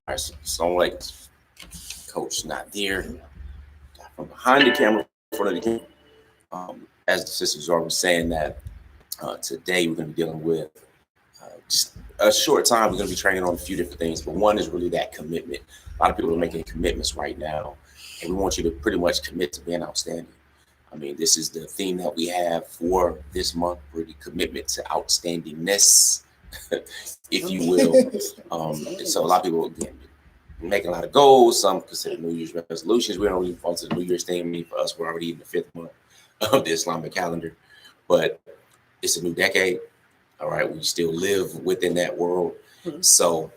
All right, so like Coach Nazir from behind the camera, in front of the camera. As the sisters are always saying that today we're going to be dealing with just a short time. We're going to be training on a few different things, but one is really that commitment. A lot of people are making commitments right now, and we want you to pretty much commit to being outstanding. I mean, this is the theme that we have for this month, really commitment to outstandingness, if you will. So a lot of people, again, making a lot of goals. Some consider New Year's resolutions. We don't really fall to the New Year's thing. I mean, for us, we're already in the 5th month of the Islamic calendar, but it's a new decade. All right, we still live within that world. So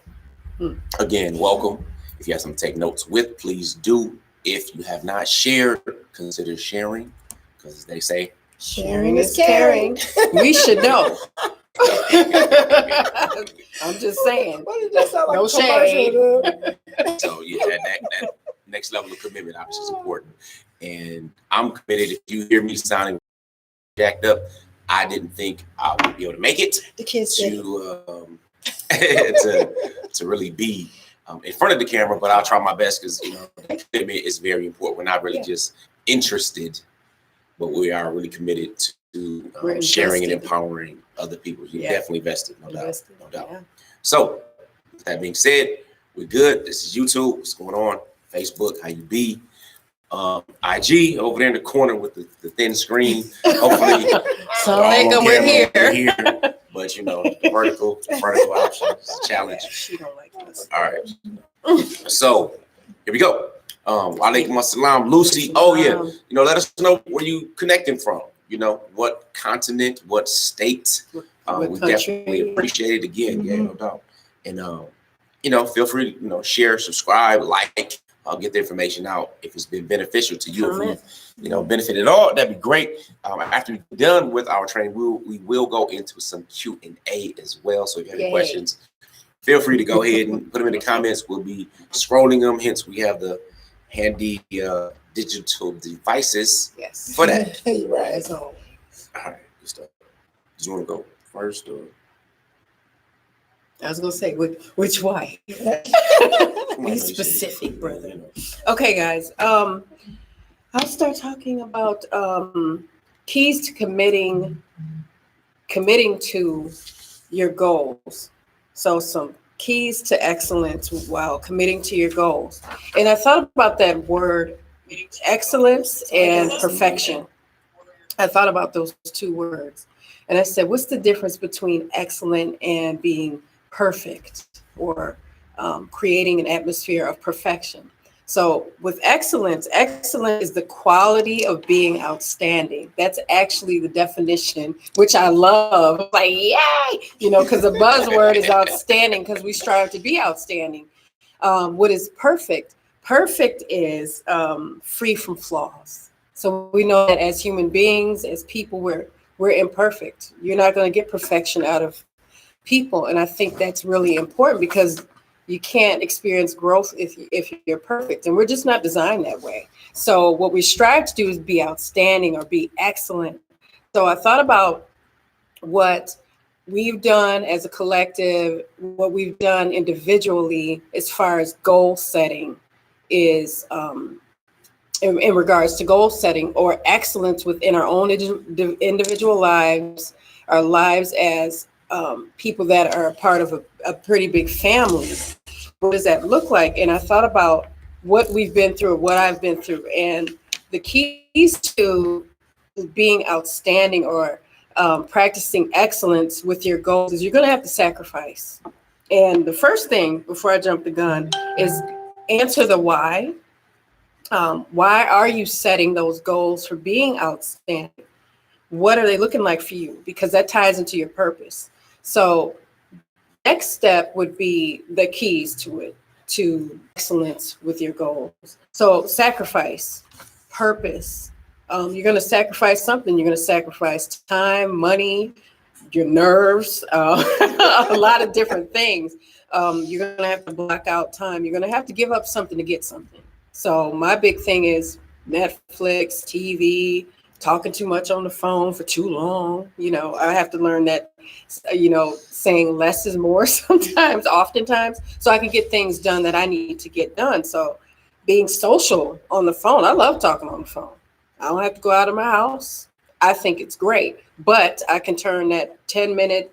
again, welcome. If you have something to take notes with, please do. If you have not shared, consider sharing, because they say sharing is caring. We should know. I'm just saying. No shade. So yeah, that next level of commitment obviously is important. And I'm committed. If you hear me sounding jacked up, I didn't think I would be able to make it to really be in front of the camera, but I'll try my best because commitment is very important. We're not really just interested, but we are really committed to sharing and empowering other people. You're definitely vested, no doubt. Yeah. So with that being said, we're good. This is YouTube. What's going on? Facebook, how you be? IG over there in the corner with the thin screen. Hopefully, we're here. But the vertical option is a challenge. She don't like this. All right. So here we go. Walaikum assalam, Lucy. Oh yeah. Let us know where you connecting from. What continent, what state. We definitely appreciate it again. Yeah, no doubt. And feel free to share, subscribe, like. I'll get the information out if it's been beneficial to you. If you benefit at all, that'd be great. After we're done with our training, we will go into some Q&A as well. So if you have any questions, feel free to go ahead and put them in the comments. We'll be scrolling them. Hence, we have the handy digital devices for that. Right. All right, good stuff. Do you want to go first or? I was gonna say which way? Be specific, brother. Okay, guys. I'll start talking about keys to committing to your goals. So some keys to excellence while committing to your goals. And I thought about that word, excellence and perfection. I thought about those two words, and I said, what's the difference between excellent and being perfect, or creating an atmosphere of perfection? So with excellence is the quality of being outstanding. That's actually the definition, which I love. Like, yay, because the buzzword is outstanding, because we strive to be outstanding. What is perfect? Perfect is free from flaws. So we know that as human beings, as people, we're imperfect. You're not going to get perfection out of people. And I think that's really important, because you can't experience growth if you're perfect, and we're just not designed that way. So what we strive to do is be outstanding or be excellent. So I thought about what we've done as a collective, what we've done individually as far as goal setting is in regards to goal setting or excellence within our own individual lives, our lives as people that are a part of a pretty big family. What does that look like? And I thought about what we've been through, what I've been through, and the keys to being outstanding or practicing excellence with your goals is you're going to have to sacrifice. And the first thing before I jump the gun is answer the why. Why are you setting those goals for being outstanding? What are they looking like for you? Because that ties into your purpose. So next step would be the keys to it, to excellence with your goals. So sacrifice, purpose. You're going to sacrifice something. You're going to sacrifice time, money, your nerves, a lot of different things. You're going to have to block out time. You're going to have to give up something to get something. So my big thing is Netflix, TV, talking too much on the phone for too long. I have to learn that, saying less is more sometimes, oftentimes, so I can get things done that I need to get done. So being social on the phone, I love talking on the phone. I don't have to go out of my house. I think it's great, but I can turn that 10-minute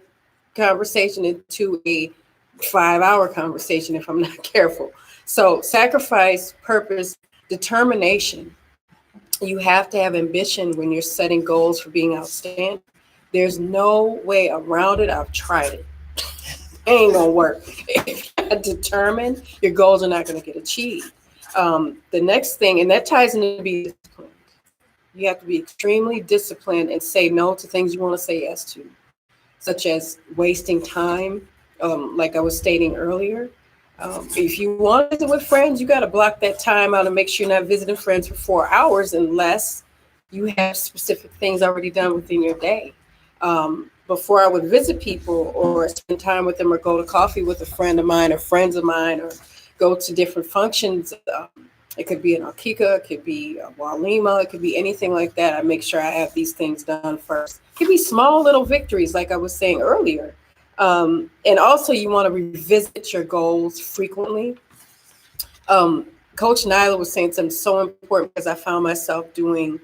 conversation into a 5-hour conversation if I'm not careful. So sacrifice, purpose, determination. You have to have ambition when you're setting goals for being outstanding. There's no way around it. I've tried it. It ain't gonna work. If you're determined, your goals are not gonna get achieved. The next thing, and that ties into being disciplined. You have to be extremely disciplined and say no to things you want to say yes to, such as wasting time. Like I was stating earlier, if you want to visit with friends, you got to block that time out and make sure you're not visiting friends for 4 hours unless you have specific things already done within your day. Before I would visit people or spend time with them or go to coffee with a friend of mine or friends of mine or go to different functions. It could be an Akika, it could be a Walima, it could be anything like that. I make sure I have these things done first. It could be small little victories, like I was saying earlier. And also you want to revisit your goals frequently. Coach Nyla was saying something so important because I found myself doing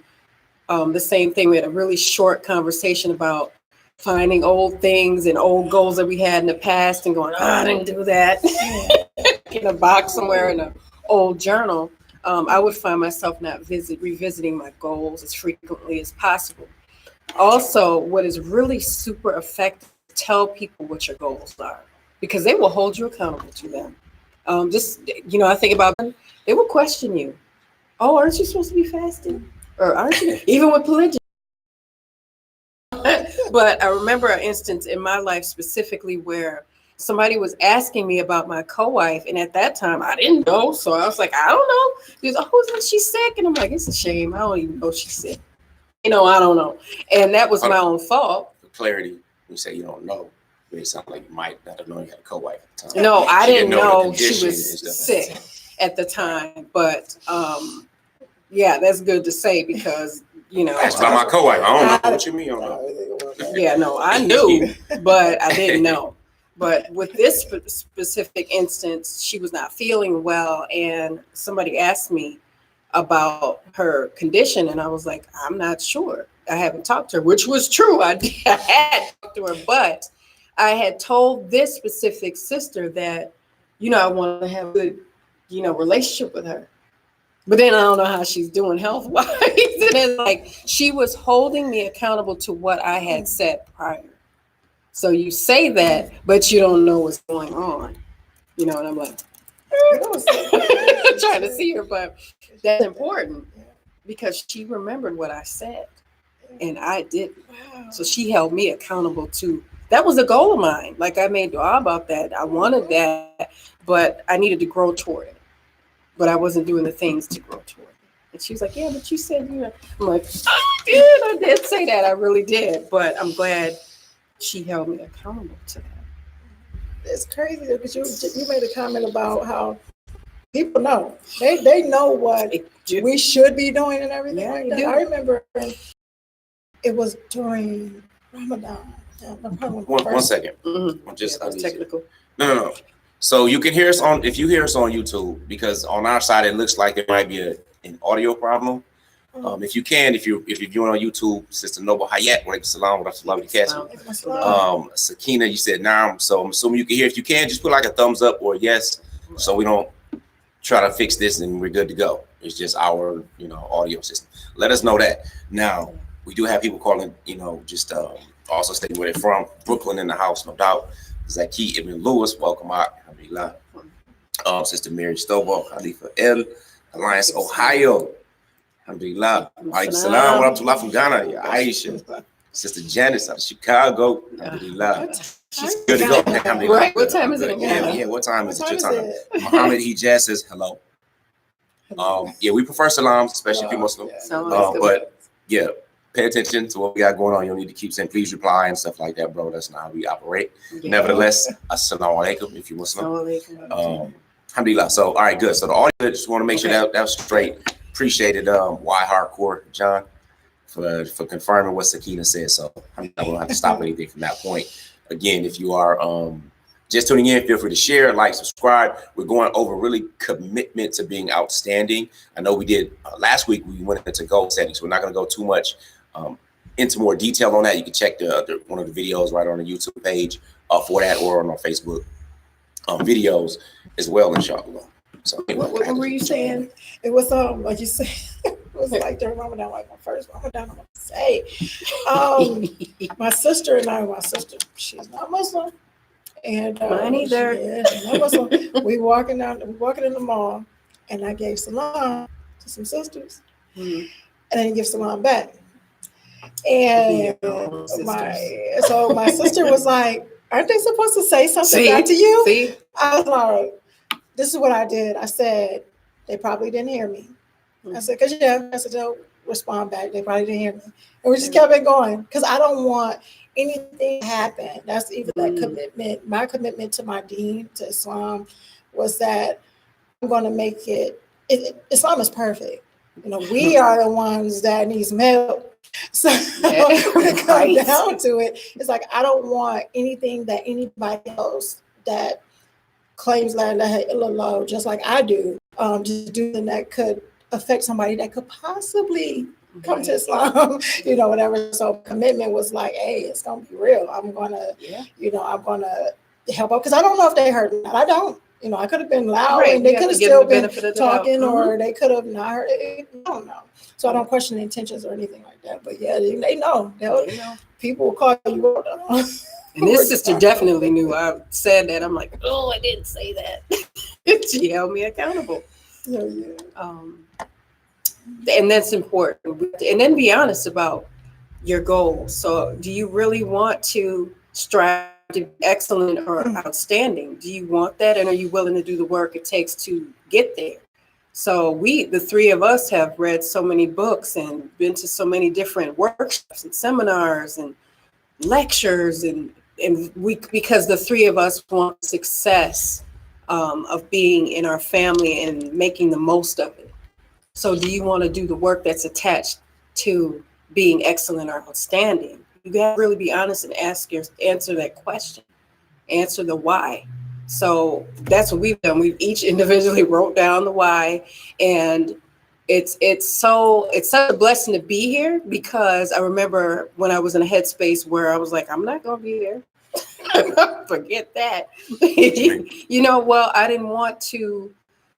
the same thing. We had a really short conversation about finding old things and old goals that we had in the past and going, I didn't do that in a box somewhere in an old journal. I would find myself not revisiting my goals as frequently as possible. Also, what is really super effective, tell people what your goals are because they will hold you accountable to them. I think about them, they will question you. Oh, aren't you supposed to be fasting? Or aren't you? Even with polygyny. But I remember an instance in my life specifically where somebody was asking me about my co-wife, and at that time I didn't know, so I was like, I don't know. He goes, oh, isn't she sick? And I'm like, it's a shame. I don't even know she's sick. I don't know. And that was my own fault. For clarity, you say you don't know. It sounds like you might not have known you had a co-wife at the time. No, I didn't know she was sick at the time. But yeah, that's good to say because that's about my co-wife. I don't know what you mean. Yeah, no, I knew, but I didn't know. But with this specific instance, she was not feeling well, and somebody asked me about her condition, and I was like, I'm not sure. I haven't talked to her, which was true. I had talked to her, but I had told this specific sister that, I want to have a good, relationship with her. But then I don't know how she's doing health-wise. And it's like she was holding me accountable to what I had said prior. So you say that, but you don't know what's going on. And I'm like, trying to see her, but that's important because she remembered what I said and I didn't. Wow. So she held me accountable to, that was a goal of mine. Like I made dua about that. I wanted that, but I needed to grow toward it. But I wasn't doing the things to grow toward it. And she was like, yeah, but you said, I'm like, I did say that. I really did. But I'm glad she held me accountable to that. It's crazy because you made a comment about how people know. They know what we should be doing and everything like that. I remember it was during Ramadan. One second. Mm-hmm. Just technical. No. So you can hear us if you hear us on YouTube, because on our side it looks like there might be an audio problem. If you're viewing on YouTube, Sister Noble Hayat, wa alaikum salam wa rahmatullahi. Sakina, you said nah, so I'm assuming you can hear. If you can, just put like a thumbs up or yes, so we don't try to fix this and we're good to go. It's just our audio system. Let us know that. Now we do have people calling, just also stating where they're from. Brooklyn in the house, no doubt. Zaki Ibn Lewis, welcome out. Alhamdulillah. Sister Mary Stovall, Khalifa L, Alliance, Ohio. Alhamdulillah. Alaikum salam wa rahmatullah from Ghana. Yeah, Aisha. Sister Janice out of Chicago. Alhamdulillah. She's good to go. Alhamdulillah. Right. What time is it in Ghana? Yeah, what time is it? Your time. Muhammad Hijaz says hello. Yeah, we prefer salams, especially if you're Muslim. But yeah, pay attention to what we got going on. You'll need to keep saying please reply and stuff like that, bro. That's not how we operate. Yeah. Nevertheless, assalamu alaikum if you're Muslim. Alhamdulillah. So, all right, good. So the audio, just want to make sure that was straight. Appreciate it. Why Hardcore, John. for confirming what Sakina said. So I'm not gonna have to stop anything from that point. Again, if you are just tuning in, feel free to share, like, subscribe. We're going over really commitment to being outstanding. I know we did last week, we went into goal setting, so we're not going to go too much into more detail on that. You can check one of the videos right on the YouTube page for that, or on our Facebook videos as well, inshallah. So What were you saying? It was like you said, it was like during Ramadan, like my first Ramadan, I'm gonna say. My sister and I, she's not Muslim. And mine either. We walking in the mall, and I gave salam to some sisters, and I didn't give salam back. And my sister was like, "Aren't they supposed to say something back to you?" See? I was like, "This is what I did." I said, "They probably didn't hear me." I said, "Cause I said they'll respond back. They probably didn't hear me," and we just kept it going because I don't want anything happen. That's either that commitment. My commitment to my deen, to Islam, was that I'm going to make it. Islam is perfect. We are the ones that need some help. So when it comes down to it, it's like I don't want anything that anybody else that claims la ilaha illallah, just like I do, just do something that could affect somebody that could possibly come to Islam, whatever. So commitment was like, hey, it's gonna be real. I'm gonna, I'm gonna help out because I don't know if they heard me. I don't. I could have been loud and they could have still been talking, or they could have not heard it. I don't know. So I don't question the intentions or anything like that. But yeah, they know. People will call you out. And this sister definitely knew I said that. I'm like, oh, I didn't say that. She held me accountable. Yeah. And that's important. And then be honest about your goals. So do you really want to strive to be excellent or outstanding? Do you want that? And are you willing to do the work it takes to get there? So the three of us have read so many books and been to so many different workshops and seminars and lectures, and because the three of us want success of being in our family and making the most of it. So do you want to do the work that's attached to being excellent or outstanding? You got to really be honest and answer that question. Answer the why. So that's what we've done. We've each individually wrote down the why, and it's such a blessing to be here, because I remember when I was in a headspace where I was like, I'm not gonna be there. Forget that. I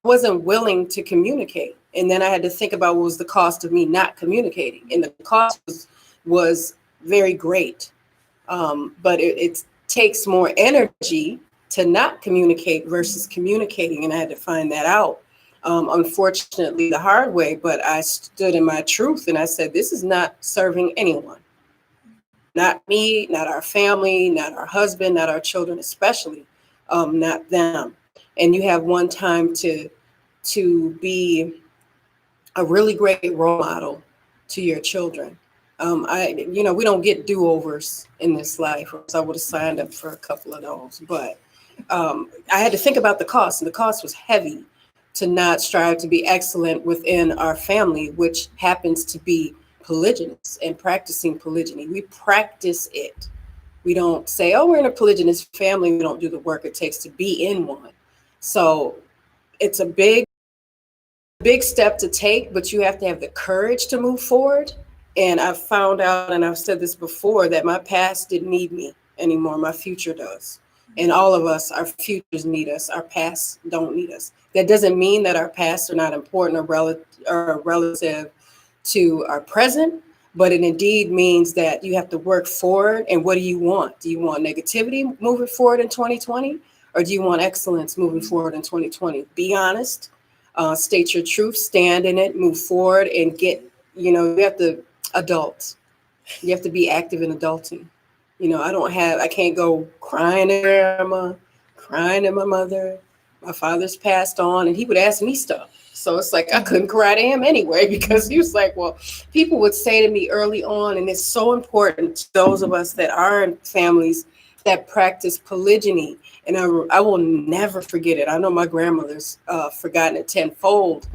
wasn't willing to communicate. And then I had to think about what was the cost of me not communicating. And the cost was very great. But it takes more energy to not communicate versus communicating. And I had to find that out. Unfortunately, the hard way, but I stood in my truth and I said, this is not serving anyone. Not me, not our family, not our husband, not our children, especially, not them. And you have one time to be a really great role model to your children. We don't get do-overs in this life, or else I would have signed up for a couple of those. But I had to think about the cost, and the cost was heavy to not strive to be excellent within our family, which happens to be polygynous and practicing polygyny. We practice it. We don't say, oh, we're in a polygynous family. We don't do the work it takes to be in one. So it's a big step to take, but you have to have the courage to move forward. And I've found out, and I've said this before, that my past didn't need me anymore. My future does. And all of us, our futures need us. Our past don't need us. That doesn't mean that our past are not important or relative to our present, but it indeed means that you have to work forward. And what do you want? Do you want negativity moving forward in 2020? Or do you want excellence moving forward in 2020? Be honest, state your truth, stand in it, move forward, and you have to adult. You have to be active in adulting. I can't go crying at grandma, crying at my mother. My father's passed on, and he would ask me stuff. So it's like, I couldn't cry to him anyway, because he was like, well, people would say to me early on, and it's so important to those of us that are in families that practice polygyny. And I will never forget it. I know my grandmother's forgotten it tenfold,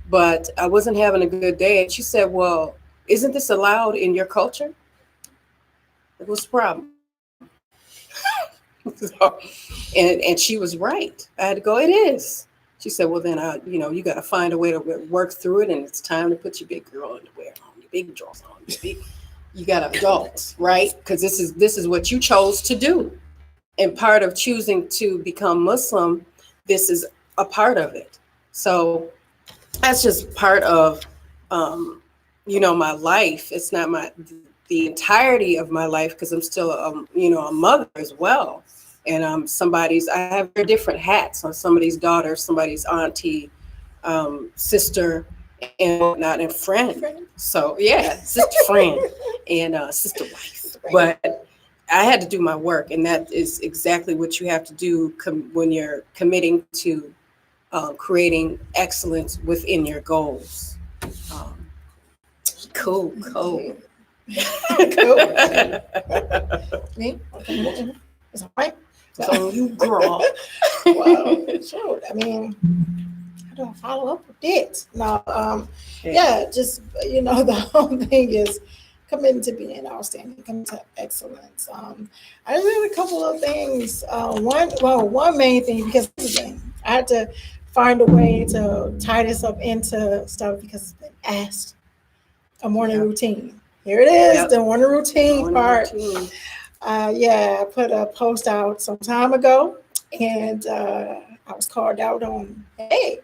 but I wasn't having a good day. And she said, well, isn't this allowed in your culture? What's the problem? So, and she was right. I had to go, it is. She said, well, then, you got to find a way to work through it. And it's time to put your big girl underwear on, your big drawers on. You got adults, right? Because this is what you chose to do. And part of choosing to become Muslim, this is a part of it. So that's just part of, my life. It's not the entirety of my life, because I'm still, a mother as well. And I have very different hats on somebody's daughter, somebody's auntie, sister, and whatnot, and friend. So yeah, sister, friend, and sister, wife. But I had to do my work, and that is exactly what you have to do when you're committing to creating excellence within your goals. Cool. Me? It's all right. So you girl. Well, sure. I mean, how do I follow up with it? No, just the whole thing is committing to being outstanding, committing to excellence. I just had a couple of things. One main thing, because again, I had to find a way to tie this up into stuff because it's been asked. A morning routine. Here it is, the morning routine part. I put a post out some time ago, and I was called out on, hey,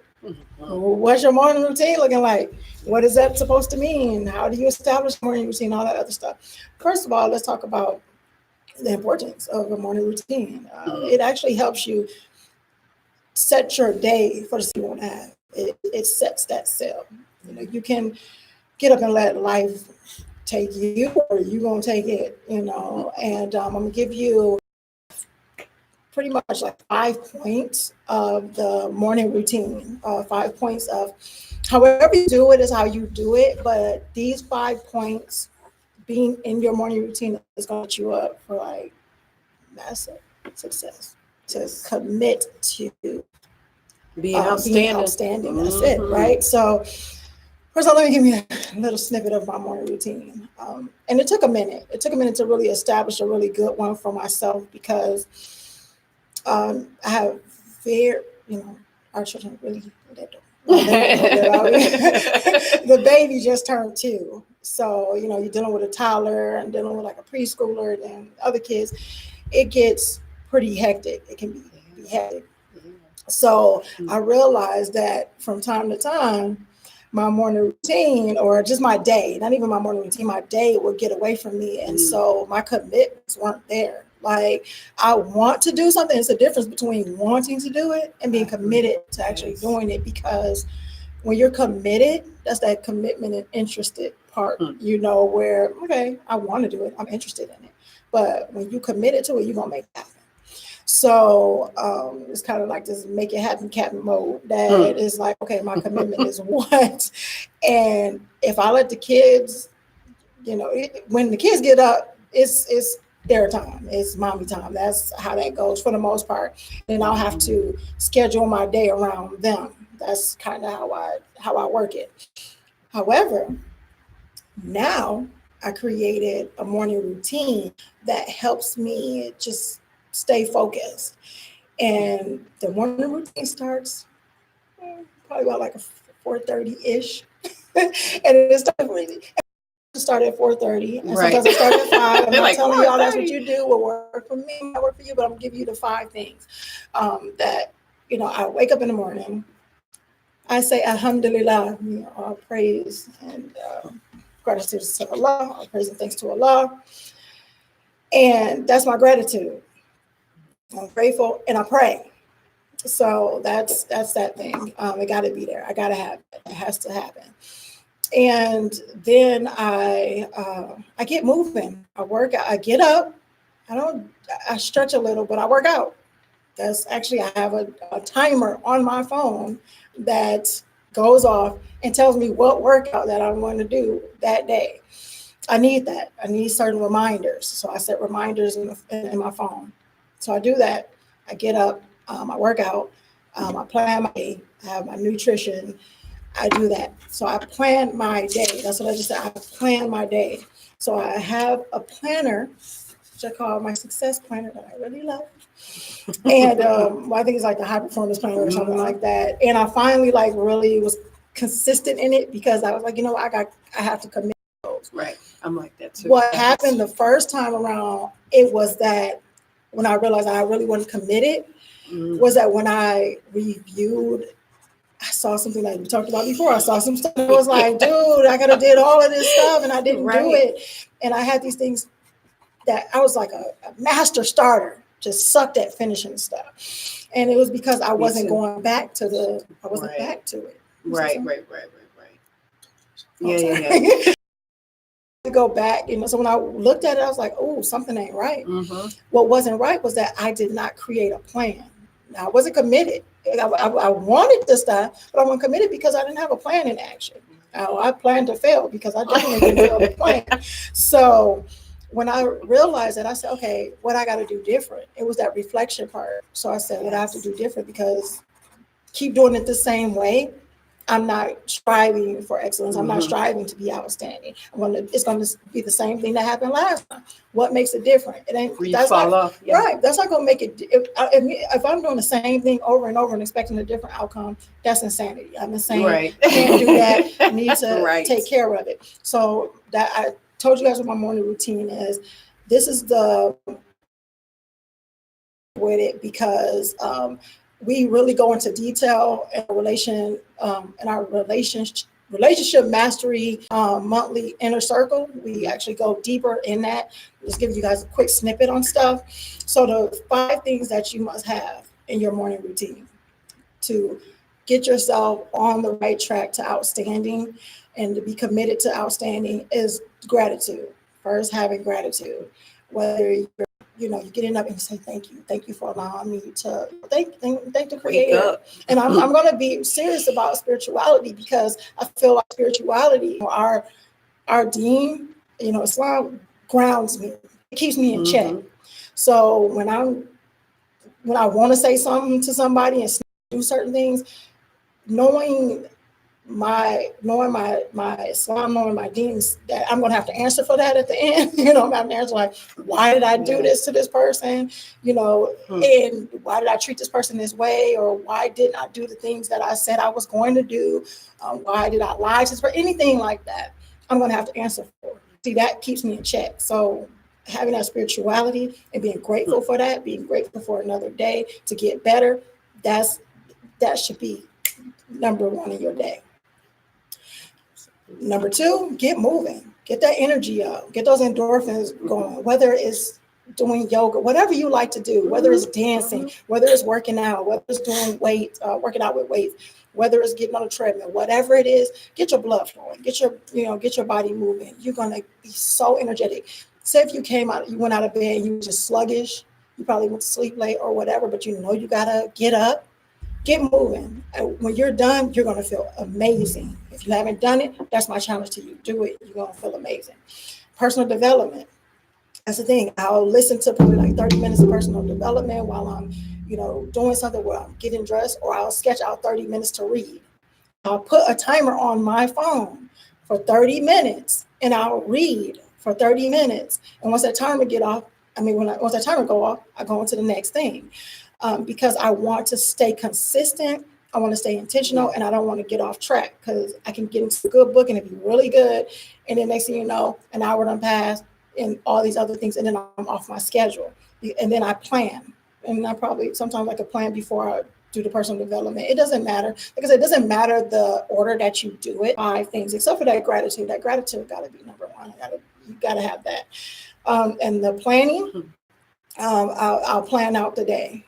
what's your morning routine looking like? What is that supposed to mean? How do you establish a morning routine? All that other stuff. First of all, let's talk about the importance of a morning routine. It actually helps you set your day for the you want to have. It sets that sail. You can get up and let life take you, or you gonna take it, and I'm gonna give you pretty much like 5 points of the morning routine, 5 points of however you do it is how you do it, but these 5 points being in your morning routine is gonna set you up for like massive success, to commit to being outstanding. That's it, right? So first of all, let me give you a little snippet of my morning routine. And it took a minute. It took a minute to really establish a really good one for myself, because I have our children really, the baby just turned 2. So, you're dealing with a toddler and dealing with like a preschooler and other kids. It gets pretty hectic. It can be hectic. So I realized that from time to time, my morning routine, or just my day, not even my morning routine, my day would get away from me. And so my commitments weren't there. Like, I want to do something. It's a difference between wanting to do it and being committed to actually doing it, because when you're committed, that's that commitment and interested part, where, okay, I want to do it. I'm interested in it. But when you committed to it, you're going to make it happen. So it's kind of like this make it happen captain mode, that is like, okay, my commitment is what? And if I let the kids, when the kids get up, it's their time. It's mommy time. That's how that goes for the most part. And I'll have to schedule my day around them. That's kind of how I work it. However, now I created a morning routine that helps me just stay focused. And the morning routine starts probably about like a 4:30-ish. And it started at 4:30. And sometimes I start at 5. I'm not telling y'all that's what you do. Will work for me, might work for you, but I'm gonna give you the 5 things that, I wake up in the morning. I say Alhamdulillah, all praise and gratitude to Allah, all praise and thanks to Allah. And that's my gratitude. I'm grateful and I pray. So that's that thing. It got to be there. I got to have it. It has to happen. And then I get moving. I work out. I get up. I stretch a little, but I work out. That's actually, I have a timer on my phone that goes off and tells me what workout that I'm going to do that day. I need that. I need certain reminders. So I set reminders in my phone. So I do that. I get up, I work out, I plan my day, I have my nutrition, I do that. So I plan my day. That's what I just said. I plan my day. So I have a planner, which I call my success planner that I really love. And I think it's like the high performance planner or something like that. And I finally like really was consistent in it because I was like, I have to commit to those. Right. I'm like that too. What happened the first time around, it was that when I realized I really wasn't committed, was that when I reviewed, I saw something like we talked about before. I saw some stuff. I was like, dude, I could have did all of this stuff and I didn't do it. And I had these things that I was like a master starter, just sucked at finishing stuff. And it was because I wasn't going back to back to it. Right. Oh, Yeah. To go back, so when I looked at it, I was like, oh, something ain't right. What wasn't right was that I did not create a plan. I wasn't committed. I wanted this stuff, but I wasn't committed because I didn't have a plan in action. I planned to fail because I definitely didn't fail the plan. So when I realized that, I said, okay, what I got to do different? It was that reflection part. So I said, what I have to do different, because keep doing it the same way, I'm not striving for excellence. I'm not striving to be outstanding. It's going to be the same thing that happened last time. What makes it different? It ain't. That's fall off. Yeah. Right. That's not going to make it. If I'm doing the same thing over and over and expecting a different outcome, that's insanity. I'm insane. Right. I can't do that. I need to take care of it. So that I told you guys what my morning routine is. This is the with it because we really go into detail in our relationship mastery monthly inner circle. We actually go deeper in that. Just give you guys a quick snippet on stuff. So the 5 things that you must have in your morning routine to get yourself on the right track to outstanding and to be committed to outstanding is gratitude. First, having gratitude, whether you're getting up and say thank you for allowing me to thank the Creator. And I'm going to be serious about spirituality because I feel like spirituality, our deen, Islam grounds me. It keeps me in check. So when I want to say something to somebody and do certain things, knowing my Islam, knowing my deans, that I'm going to have to answer for that at the end. I'm going to have to answer like, why did I do this to this person? And why did I treat this person this way? Or why didn't I do the things that I said I was going to do? Why did I lie to this person? Anything like that, I'm going to have to answer for. See, that keeps me in check. So having that spirituality and being grateful for that, being grateful for another day to get better, that should be number 1 in your day. Number 2, get moving, get that energy up, get those endorphins going, whether it's doing yoga, whatever you like to do, whether it's dancing, whether it's working out, whether it's doing working out with weights, whether it's getting on a treadmill, whatever it is, get your blood flowing, get your body moving. You're going to be so energetic. Say if you went out of bed and you were just sluggish, you probably went to sleep late or whatever, but you got to get up. Get moving. When you're done, you're going to feel amazing. If you haven't done it, that's my challenge to you. Do it. You're going to feel amazing. Personal development. That's the thing. I'll listen to probably like 30 minutes of personal development while I'm, doing something where I'm getting dressed, or I'll sketch out 30 minutes to read. I'll put a timer on my phone for 30 minutes and I'll read for 30 minutes. And once that timer once that timer go off, I go on to the next thing. Because I want to stay consistent, I want to stay intentional, and I don't want to get off track because I can get into a good book and it'd be really good. And then next thing you know, an hour done passed and all these other things, and then I'm off my schedule. And then I plan. And I probably sometimes like a plan before I do the personal development. It doesn't matter. Like I said, it doesn't matter the order that you do it. 5 things, except for that gratitude. That gratitude got to be number 1. You got to have that. And the planning, I'll plan out the day.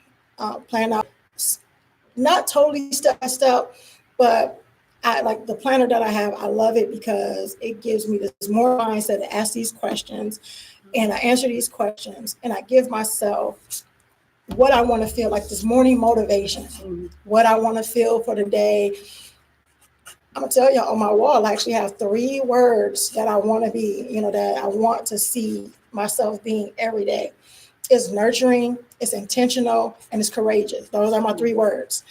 Plan out, not totally step by step, but I like the planner that I have. I love it because it gives me this more mindset to ask these questions, and I answer these questions, and I give myself what I want to feel, like this morning motivation, what I want to feel for the day. I'm gonna tell you, on my wall, I actually have 3 words that I want to be, that I want to see myself being every day. It's nurturing, it's intentional, and it's courageous. Those are my 3 words.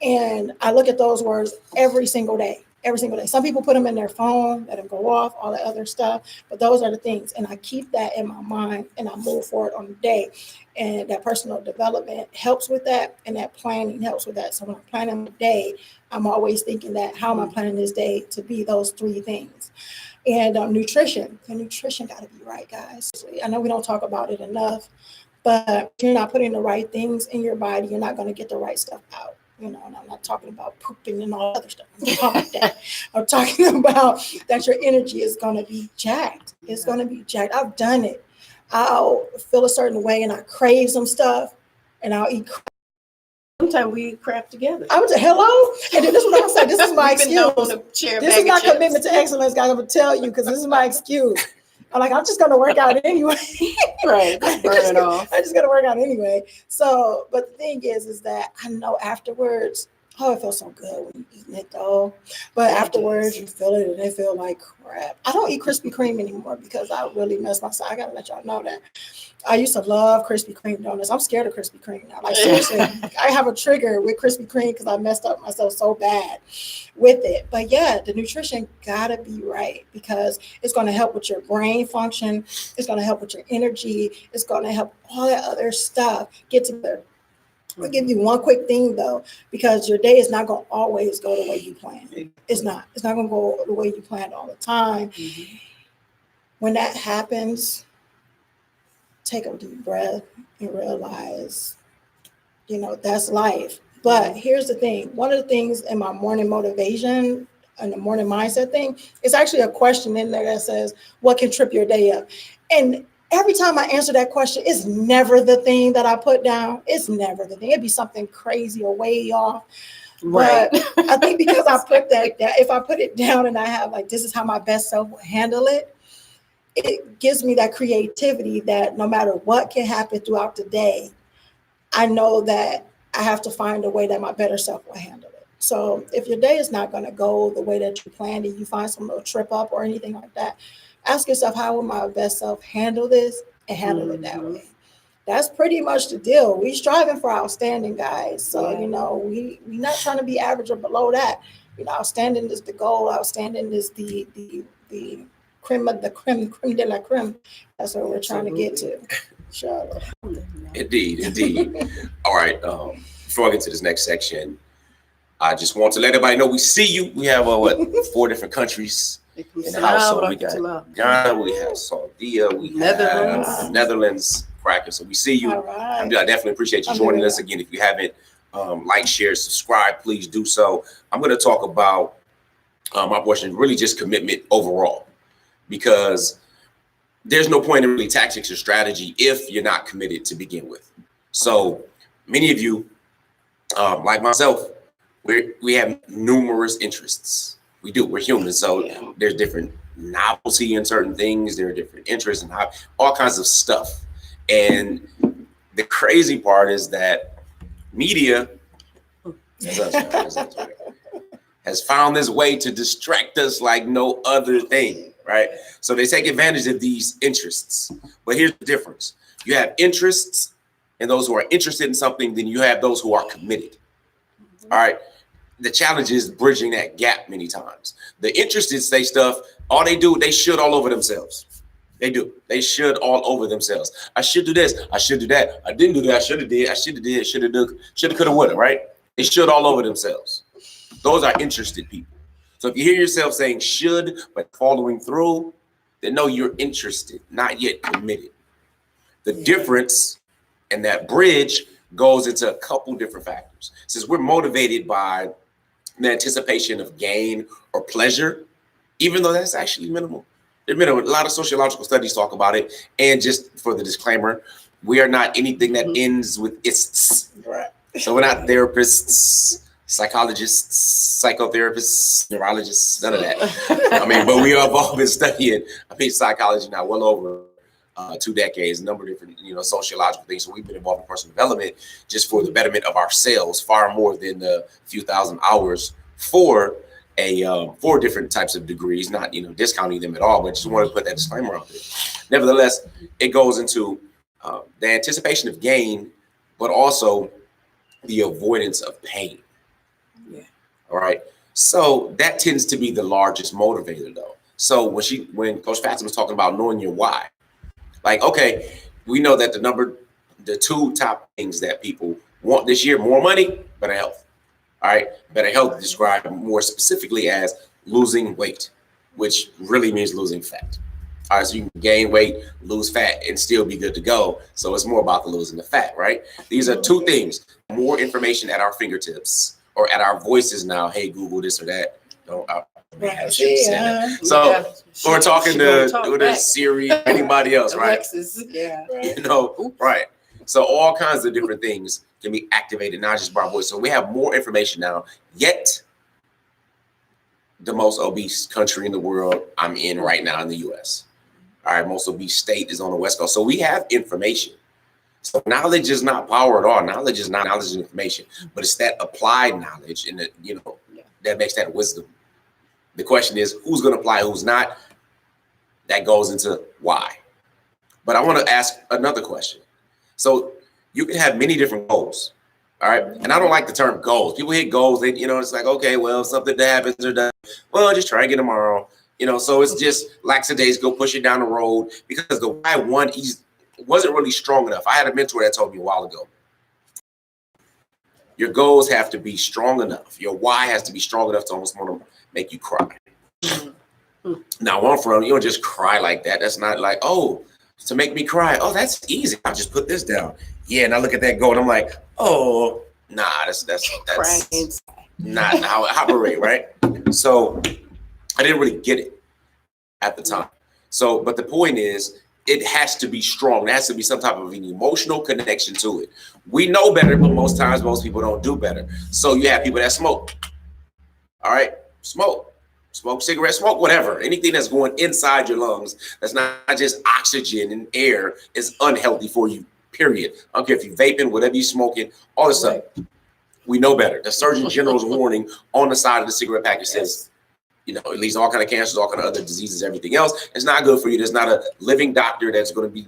And I look at those words every single day. every single day. Some people put them in their phone, let them go off, all that other stuff. But those are the things. And I keep that in my mind and I move forward on the day. And that personal development helps with that. And that planning helps with that. So when I'm planning my day, I'm always thinking that, how am I planning this day to be those three things? And nutrition. The nutrition got to be right, guys. I know we don't talk about it enough, but if you're not putting the right things in your body, you're not going to get the right stuff out. You know, and I'm not talking about pooping and all other stuff. I'm not talking about that. I'm talking about that your energy is going to be jacked. It's going to be jacked. I've done it. I'll feel a certain way and I crave some stuff and I'll eat crap. Sometimes we eat crap together. I was hello, and this is what I'm saying. This is my excuse. This is not commitment to excellence, guys. I'm gonna tell you because this is my excuse. I'm just gonna work out anyway. Right, just burn it off. I'm just gonna work out anyway. So, but the thing is that I know afterwards, oh, it feels so good when you're eating it though. But afterwards, you feel it and it feel like crap. I don't eat Krispy Kreme anymore because I really mess myself. I gotta let y'all know that. I used to love Krispy Kreme donuts. I'm scared of Krispy Kreme now. Like seriously, I have a trigger with Krispy Kreme because I messed up myself so bad with it. But yeah, the nutrition gotta be right because it's gonna help with your brain function. It's gonna help with your energy. It's gonna help all that other stuff get together. I'll give you one quick thing though, because your day is not gonna always go the way you planned. It's not. It's not gonna go the way you planned all the time. Mm-hmm. When that happens, take a deep breath and realize, that's life. But here's the thing. One of the things in my morning motivation and the morning mindset thing is actually a question in there that says, what can trip your day up? And every time I answer that question, it's never the thing that I put down. It's never the thing. It'd be something crazy or way off. Right. But I think because I put that, if I put it down and I have this is how my best self will handle it, it gives me that creativity that no matter what can happen throughout the day, I know that I have to find a way that my better self will handle it. So if your day is not going to go the way that you planned and you find some little trip up or anything like that, ask yourself, how will my best self handle this and handle it that way? That's pretty much the deal. We striving for outstanding, guys. So, we not trying to be average or below that. Outstanding is the goal. Outstanding is the creme of the creme de la creme. That's what we're trying to get to. Sure. Indeed. All right. Before I get to this next section, I just want to let everybody know we see you. We have 4 different countries in the house. So we got Ghana, we have Saudi, we have Netherlands, Kraken. So we see you. All right. I definitely appreciate you joining us again. If you haven't liked, share, subscribe, please do so. I'm going to talk about my portion, really just commitment overall. Because there's no point in really tactics or strategy if you're not committed to begin with. So many of you, like myself, we have numerous interests. We do. We're human. So there's different novelty in certain things. There are different interests and all kinds of stuff. And the crazy part is that media has found this way to distract us like no other thing. Right. So they take advantage of these interests. But here's the difference. You have interests and those who are interested in something, then you have those who are committed. All right. The challenge is bridging that gap many times. The interested say stuff, all they do, they should all over themselves. They do. They should all over themselves. I should do this. I should do that. I didn't do that. I should have did. I should have did. Should have done. Should have, could have, would have. Right. They should all over themselves. Those are interested people. So if you hear yourself saying should, but following through, then no, you're interested, not yet committed. The difference and that bridge goes into a couple different factors. Since we're motivated by the anticipation of gain or pleasure, even though that's actually minimal. A lot of sociological studies talk about it. And just for the disclaimer, we are not anything that ends with ists. Right. So we're not therapists, psychologists, psychotherapists, neurologists, none of that. But we have all been studying, psychology now well over 2 decades, a number of different, sociological things. So we've been involved in personal development just for the betterment of ourselves, far more than the few thousand hours for 4 different types of degrees, not, discounting them at all, but just want to put that disclaimer out there. Nevertheless, it goes into the anticipation of gain, but also the avoidance of pain. Yeah. All right. So that tends to be the largest motivator though. So when Coach Fatimah was talking about knowing your why, like, okay, we know that the two top things that people want this year, more money, better health. All right, better health described more specifically as losing weight, which really means losing fat. All right, so you can gain weight, lose fat, and still be good to go. So it's more about the losing the fat, right? These are two things. More information at our fingertips or at our voices now. Hey, Google this or that. Don't. So we're talking to Siri, anybody else, right? Alexis, yeah. You know, right. So all kinds of different things can be activated, not just by our voice. So we have more information now, yet the most obese country in the world I'm in right now in the US. All right, most obese state is on the West Coast. So we have information. So knowledge is not power at all. Knowledge is not knowledge and information, but it's that applied knowledge and that makes that wisdom. The question is who's going to apply, who's not. That goes into why. But I want to ask another question. So you can have many different goals. All right. And I don't like the term goals. People hit goals. They, it's like, okay, well, something that happens or does. Well, just try again tomorrow. So it's just lackadaisical, push it down the road because the why one wasn't really strong enough. I had a mentor that told me a while ago. Your goals have to be strong enough. Your why has to be strong enough to almost want to make you cry. Now, one from, you don't just cry like that. That's not like, oh, to make me cry. Oh, that's easy. I'll just put this down. Yeah, and I look at that goal and I'm like, oh, nah, that's not how I operate, right? So I didn't really get it at the time. So, but the point is, it has to be strong. There has to be some type of an emotional connection to it. We know better, but most times, most people don't do better. So you have people that smoke. All right, smoke cigarettes, smoke whatever. Anything that's going inside your lungs, that's not just oxygen and air, is unhealthy for you, period. I don't care if you're vaping, whatever you're smoking, all this stuff. We know better. The Surgeon General's warning on the side of the cigarette package says, it leads to all kind of cancers, all kind of other diseases, everything else. It's not good for you. There's not a living doctor that's going to be,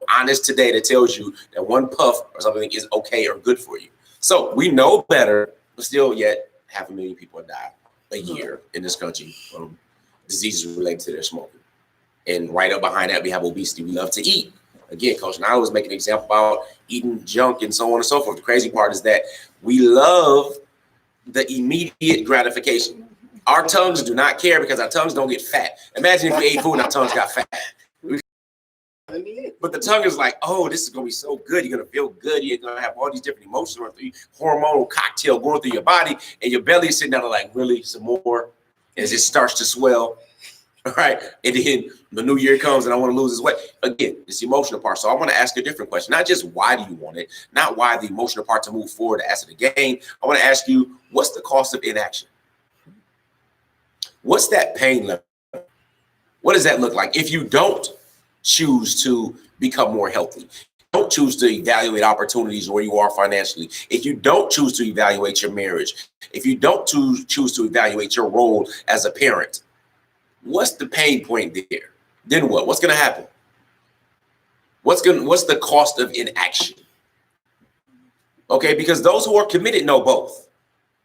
honest today that tells you that one puff or something is okay or good for you. So we know better, but still yet 500,000 people die a year in this country from diseases related to their smoking. And right up behind that, we have obesity. We love to eat. Again, Coach Nyla was making an example about eating junk and so on and so forth. The crazy part is that we love the immediate gratification. Our tongues do not care because our tongues don't get fat. Imagine if we ate food and our tongues got fat. But the tongue is like, oh, this is going to be so good. You're going to feel good. You're going to have all these different emotions going through you, hormonal cocktail going through your body, and your belly is sitting down like, really, some more? As it starts to swell. All right. And then the new year comes and I want to lose this weight. Again, it's the emotional part. So I want to ask you a different question. Not just why do you want it, not why the emotional part to move forward to ask it again. I want to ask you, what's the cost of inaction? What's that pain level? What does that look like if you don't choose to become more healthy? Don't choose to evaluate opportunities where you are financially. If you don't choose to evaluate your marriage, if you don't choose to evaluate your role as a parent, what's the pain point there? Then what? What's going to happen? What's the cost of inaction? Okay, because those who are committed know both.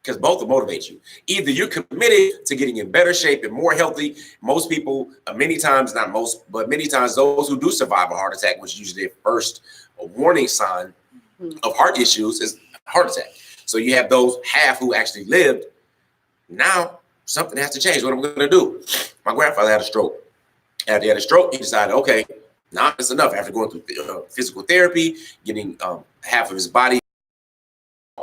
Because both will motivate you. Either you're committed to getting in better shape and more healthy. Most people, many times, not most, but many times those who do survive a heart attack, which is usually their first warning sign of heart issues, is heart attack. So you have those half who actually lived. Now something has to change. What am I going to do? My grandfather had a stroke. After he had a stroke, he decided, okay, now it's enough. After going through physical therapy, getting half of his body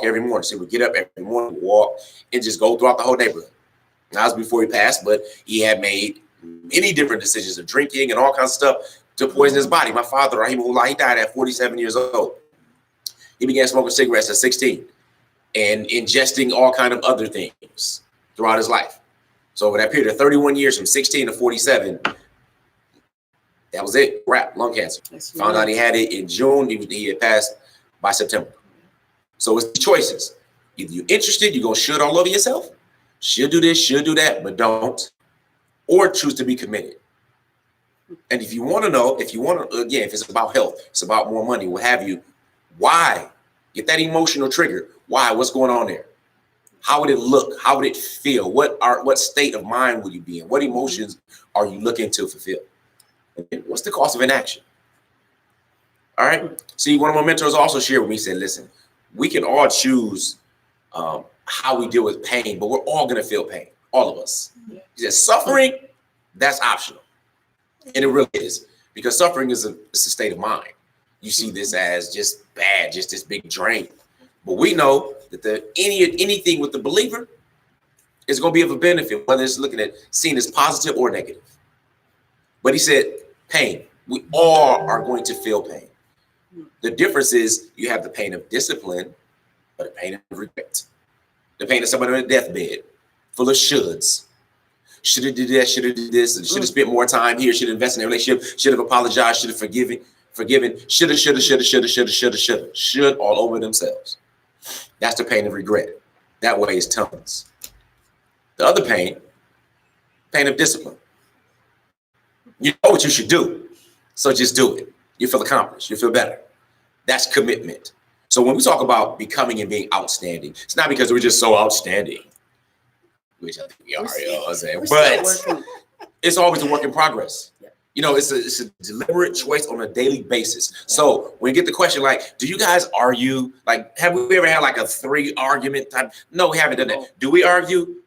every morning. So he would get up every morning, walk, and just go throughout the whole neighborhood. That was before he passed, but he had made many different decisions of drinking and all kinds of stuff to poison his body. My father, he died at 47 years old. He began smoking cigarettes at 16 and ingesting all kinds of other things throughout his life. So over that period of 31 years, from 16 to 47, that was it. Wrap, lung cancer. Found out he had it in June. He had passed by September. So it's the choices. Either you're interested, you're going to should all over yourself. Should do this, should do that, but don't. Or choose to be committed. And if you want to know, again, if it's about health, it's about more money, what have you, why? Get that emotional trigger. Why? What's going on there? How would it look? How would it feel? What state of mind will you be in? What emotions are you looking to fulfill? And what's the cost of inaction? All right. See, one of my mentors also shared with me, said, listen, we can all choose how we deal with pain, but we're all going to feel pain, all of us. He said, suffering, that's optional. And it really is, because suffering is a state of mind. You see this as just bad, just this big drain. But we know that anything with the believer is going to be of a benefit, whether it's seen as positive or negative. But he said, pain, we all are going to feel pain. The difference is you have the pain of discipline, or the pain of regret. The pain of somebody on a deathbed, full of shoulds. Should have did that, should have did this, should have spent more time here, should have invested in a relationship, should have apologized, should have forgiven, should all over themselves. That's the pain of regret. That weighs tons. The other pain of discipline. You know what you should do, so just do it. You feel accomplished, you feel better. That's commitment. So when we talk about becoming and being outstanding, it's not because we're just so outstanding, which I think we are, you know what I'm saying? But it's always a work in progress. You know, it's a deliberate choice on a daily basis. So when you get the question like, do you guys argue? Like, have we ever had like a 3 argument type? No, we haven't done that. Do we argue?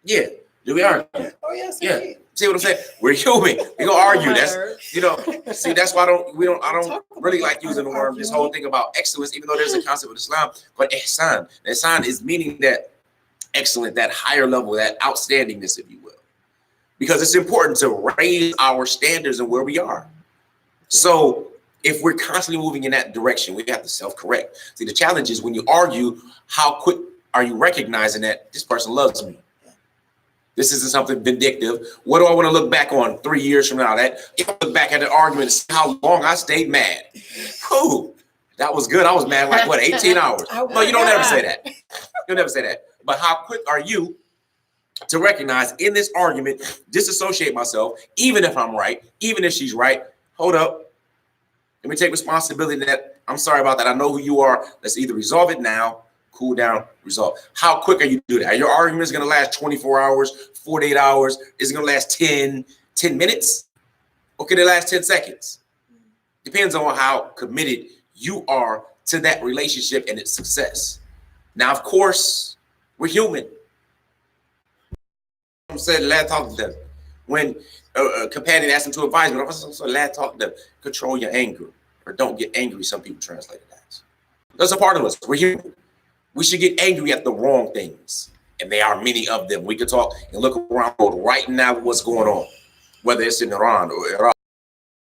Yeah. Do we argue? Oh, yes. Yeah. See what I'm saying? We're human. We gonna argue. That's, you know, see, that's why I don't really like using the word, this whole thing about excellence, even though there's a concept of Islam, but ihsan. Ihsan is meaning that excellent, that higher level, that outstandingness, if you will. Because it's important to raise our standards and where we are. So if we're constantly moving in that direction, we have to self-correct. See, the challenge is when you argue, how quick are you recognizing that this person loves me? This isn't something vindictive. What do I want to look back on 3 years from now? That if I look back at the argument and see how long I stayed mad. Whew, that was good. I was mad like, what, 18 hours? No, you don't ever say that. You'll never say that. But how quick are you to recognize in this argument, disassociate myself, even if I'm right, even if she's right? Hold up. Let me take responsibility that I'm sorry about that. I know who you are. Let's either resolve it now, cool down, resolve. How quick are you do that? Are your arguments going to last 24 hours, 48 hours? Is it going to last 10 minutes? Or can it last 10 seconds? Depends on how committed you are to that relationship and its success. Now, of course, we're human. I said, lad, talk to them. When a companion asked him to advise me, I said, lad, talk to them. Control your anger, or don't get angry. Some people translate it as. That's a part of us. We're human. We should get angry at the wrong things, and there are many of them. We could talk and look around right now what's going on, whether it's in Iran or Iraq,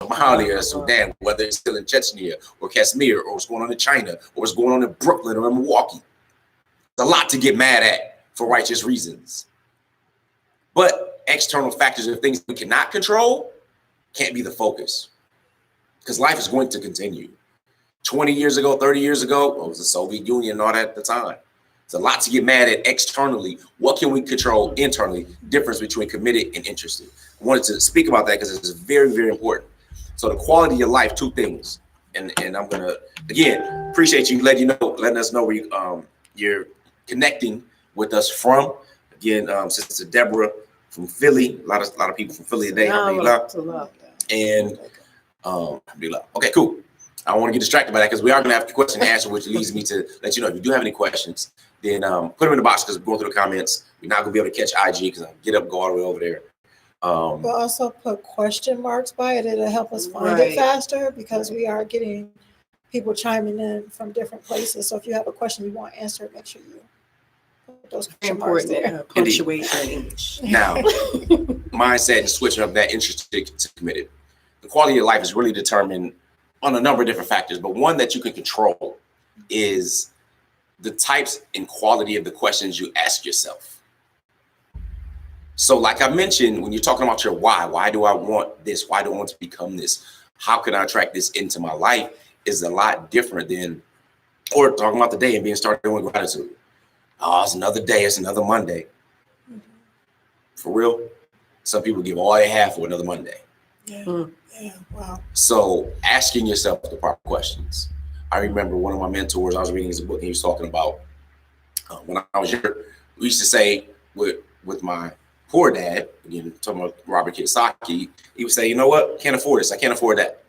Somalia or Sudan, whether it's still in Chechnya or Kashmir, or what's going on in China, or what's going on in Brooklyn or in Milwaukee. There's a lot to get mad at for righteous reasons. But external factors of things we cannot control can't be the focus, because life is going to continue. 20 years ago, 30 years ago, it was the Soviet Union and all that at the time. It's a lot to get mad at externally. What can we control internally? Difference between committed and interested. I wanted to speak about that because it's very, very important. So the quality of your life, 2 things. And I'm going to, again, appreciate you letting us know where you're connecting with us from. Again, Sister Deborah from Philly. A lot of people from Philly today. And okay, cool. I don't want to get distracted by that because we are going to have a question and answer, which leads me to let you know if you do have any questions, then put them in the box because we're going through the comments. We're not going to be able to catch IG because I'll get up and go all the way over there. We'll also put question marks by it. It'll help us find it faster because we are getting people chiming in from different places. So if you have a question you want answered, make sure you put those question marks there. Punctuation. Now, mindset and switching up that interested to committed. The quality of life is really determined on a number of different factors, but one that you can control is the types and quality of the questions you ask yourself. So like I mentioned, when you're talking about your why do I want this? Why do I want to become this? How can I attract this into my life is a lot different than, or talking about the day and being started doing gratitude. Oh, it's another day. It's another Monday. For real. Some people give all they have for another Monday. Yeah. Yeah, wow. So asking yourself the proper questions. I remember one of my mentors, I was reading his book and he was talking about When I was younger, we used to say with my poor dad, again, talking about Robert Kiyosaki, he would say, you know what, can't afford this, I can't afford that.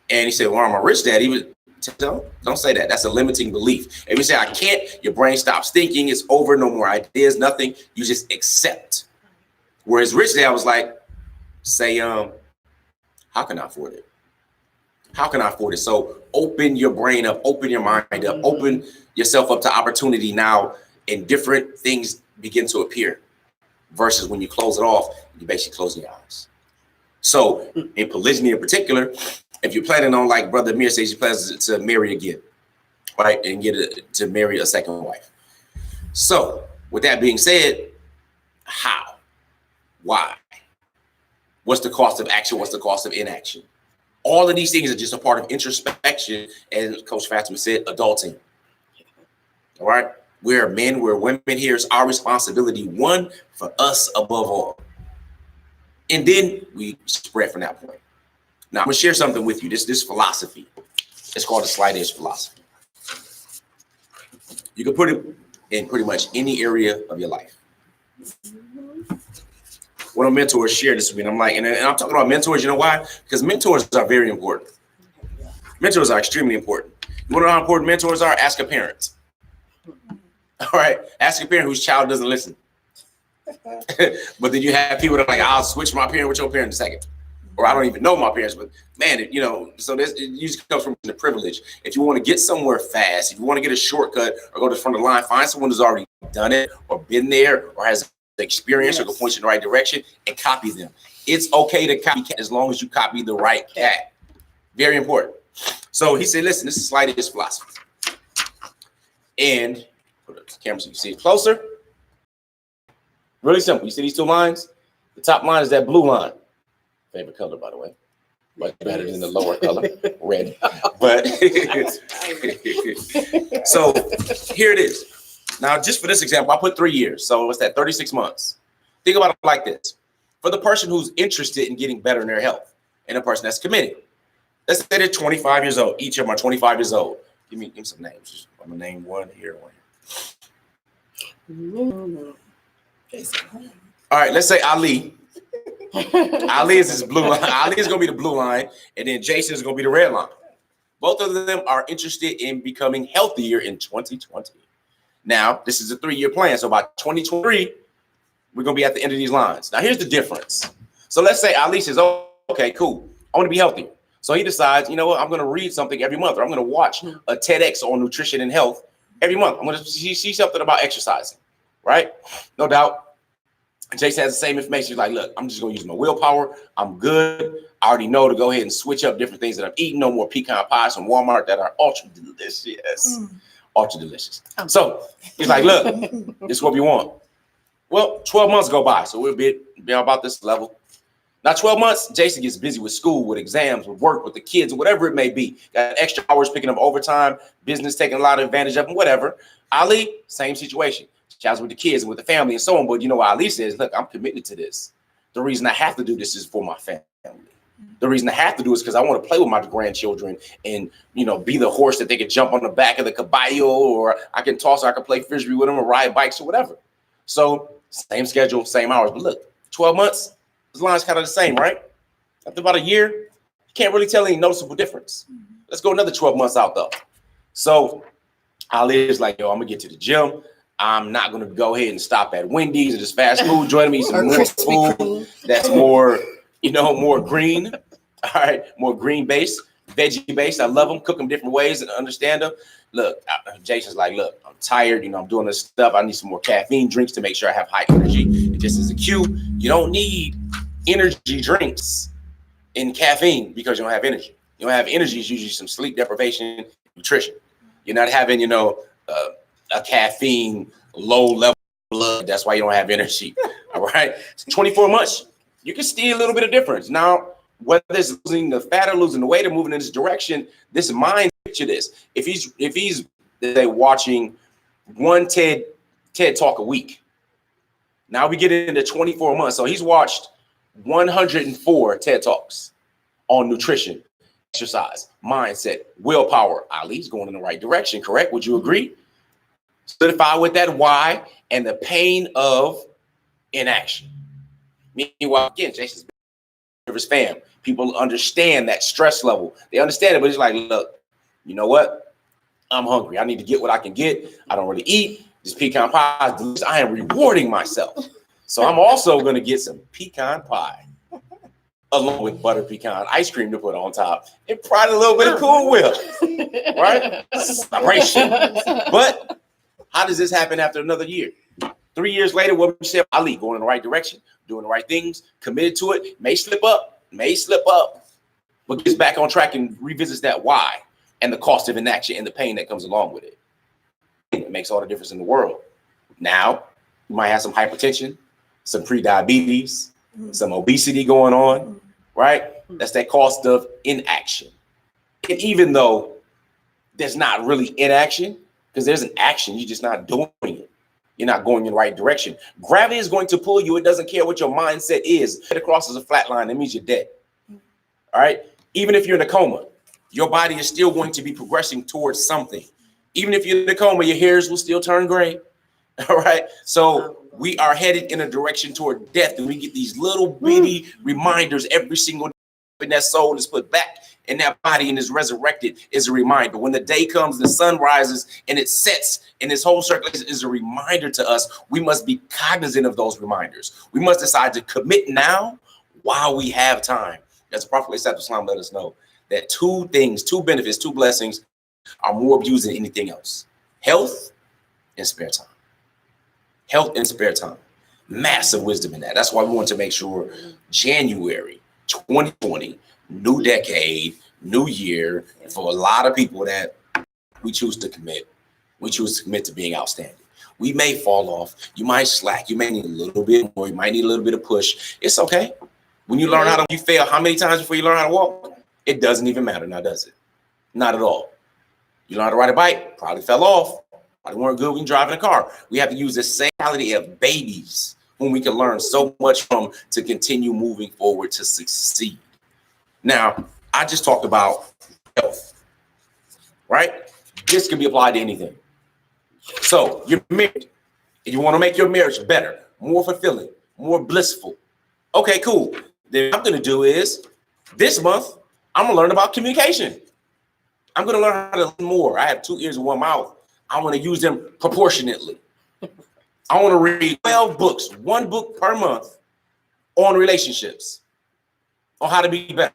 And he said, well, I'm a rich dad. He would don't say that. That's a limiting belief. If you say I can't, your brain stops thinking, it's over, no more ideas, nothing. You just accept. Whereas rich dad was like, say, how can I afford it? How can I afford it? So open your brain up, open your mind up, open yourself up to opportunity now, and different things begin to appear. Versus when you close it off, you basically close your eyes. So in polygyny in particular, if you're planning on, like Brother Amir says, you plan to marry again, right? And to marry a second wife. So with that being said, how? Why? What's the cost of action? What's the cost of inaction? All of these things are just a part of introspection, and Coach Fatimah said, adulting. All right? We're men, we're women here. It's our responsibility, one, for us above all. And then we spread from that point. Now, I'm going to share something with you. This philosophy. It's called the slight edge philosophy. You can put it in pretty much any area of your life. One of my mentors shared this with me, and I'm like, and I'm talking about mentors, you know why? Because mentors are very important. Mentors are extremely important. You want to know how important mentors are? Ask a parent. All right, ask a parent whose child doesn't listen. But then you have people that are like, I'll switch my parent with your parent in a second. Or I don't even know my parents, but man, you know, so this it usually comes from the privilege. If you want to get somewhere fast, if you want to get a shortcut or go to the front of the line, find someone who's already done it or been there or has the experience or can point you in the right direction and copy them. It's okay to copy as long as you copy the right cat. Very important. So he said, listen, this is slight edge philosophy. And put up the camera so you can see it closer. Really simple. You see these two lines? The top line is that blue line. Favorite color, by the way. Much better than the lower color, red. But so here it is. Now, just for this example, I put 3 years. So what's that? 36 months. Think about it like this. For the person who's interested in getting better in their health and a person that's committed. Let's say they're 25 years old. Each of them are 25 years old. Give me some names. I'm going to name one here, one here. All right, let's say Ali. Ali is this blue line. Ali is going to be the blue line, and then Jason is going to be the red line. Both of them are interested in becoming healthier in 2020. Now, this is a 3-year plan, so by 2023, we're going to be at the end of these lines. Now, here's the difference. So let's say Ali says, oh, okay, cool. I want to be healthier. So he decides, you know what, I'm going to read something every month, or I'm going to watch a TEDx on nutrition and health every month. I'm going to see something about exercising, right? No doubt. Jason has the same information. He's like, look, I'm just going to use my willpower. I'm good. I already know to go ahead and switch up different things that I'm eating. No more pecan pies from Walmart that are ultra delicious. Ultra delicious. So he's like, look, this is what we want. Well, 12 months go by. So we'll be about this level. Now, 12 months, Jason gets busy with school, with exams, with work, with the kids, whatever it may be. Got extra hours picking up overtime, business taking a lot of advantage of him, whatever. Ali, same situation. Child's with the kids and with the family and so on. But you know what Ali says, look, I'm committed to this. The reason I have to do this is for my family. The reason I have to do is because I want to play with my grandchildren and, you know, be the horse that they can jump on the back of the caballo, or I can toss, or I can play frisbee with them or ride bikes or whatever. So same schedule, same hours. But look, 12 months, this line's kind of the same, right? After about a year, you can't really tell any noticeable difference. Let's go another 12 months out though. So Ali is like, yo, I'm gonna get to the gym. I'm not going to go ahead and stop at Wendy's or just fast food. Join me some more food that's more, you know, more green. All right, more green based, veggie based. I love them. Cook them different ways and understand them. Look, Jason's like, look, I'm tired. You know, I'm doing this stuff. I need some more caffeine drinks to make sure I have high energy. And just as a cue, you don't need energy drinks in caffeine because you don't have energy. You don't have energy is usually some sleep deprivation, nutrition. You're not having, you know, a caffeine low level blood. That's why you don't have energy. All right. 24 months, you can see a little bit of difference. Now, whether it's losing the fat or losing the weight or moving in this direction, this mind, picture this. If he's say, watching one TED talk a week, now we get into 24 months. So he's watched 104 TED talks on nutrition, exercise, mindset, willpower. Ali's going in the right direction, correct? Would you agree? Solidify with that why and the pain of inaction. Meanwhile, again, Jason's been his fam. People understand that stress level. They understand it, but it's like, look, you know what? I'm hungry. I need to get what I can get. I don't really eat. This pecan pie is delicious. I am rewarding myself. So I'm also going to get some pecan pie along with butter pecan ice cream to put on top and probably a little bit of Cool Whip, right? Celebration. But how does this happen after another year? 3 years later, what we said, Ali, going in the right direction, doing the right things, committed to it, may slip up, but gets back on track and revisits that why and the cost of inaction and the pain that comes along with it. It makes all the difference in the world. Now, you might have some hypertension, some pre-diabetes, some obesity going on, right? That's that cost of inaction. And even though there's not really inaction, because there's an action, you're just not doing it. You're not going in the right direction. Gravity is going to pull you. It doesn't care what your mindset is. If it crosses a flat line, that means you're dead. All right? Even if you're in a coma, your body is still going to be progressing towards something. Even if you're in a coma, your hairs will still turn gray. All right? So we are headed in a direction toward death, and we get these little bitty reminders every single day. When that soul is put back in that body and is resurrected is a reminder. When the day comes, the sun rises and it sets, and this whole circle is a reminder to us. We must be cognizant of those reminders. We must decide to commit now while we have time. As the Prophet Islam let us know that two things, two benefits, two blessings are more abused than anything else: health and spare time. Health and spare time. Massive wisdom in that. That's why we want to make sure January 2020, new decade, new year, and for a lot of people that we choose to commit. We choose to commit to being outstanding. We may fall off. You might slack. You may need a little bit more. You might need a little bit of push. It's okay. When you learn how to, you fail how many times before you learn how to walk? It doesn't even matter now, does it? Not at all. You learn how to ride a bike, probably fell off. Probably weren't good when driving a car. We have to use the same quality of babies whom we can learn so much from to continue moving forward to succeed. Now, I just talked about health, right? This can be applied to anything. So you're married, and you want to make your marriage better, more fulfilling, more blissful. Okay, cool. Then what I'm going to do is this month, I'm going to learn about communication. I'm going to learn how to listen more. I have 2 ears and 1 mouth. I want to use them proportionately. I want to read 12 books, 1 book per month on relationships, on how to be better.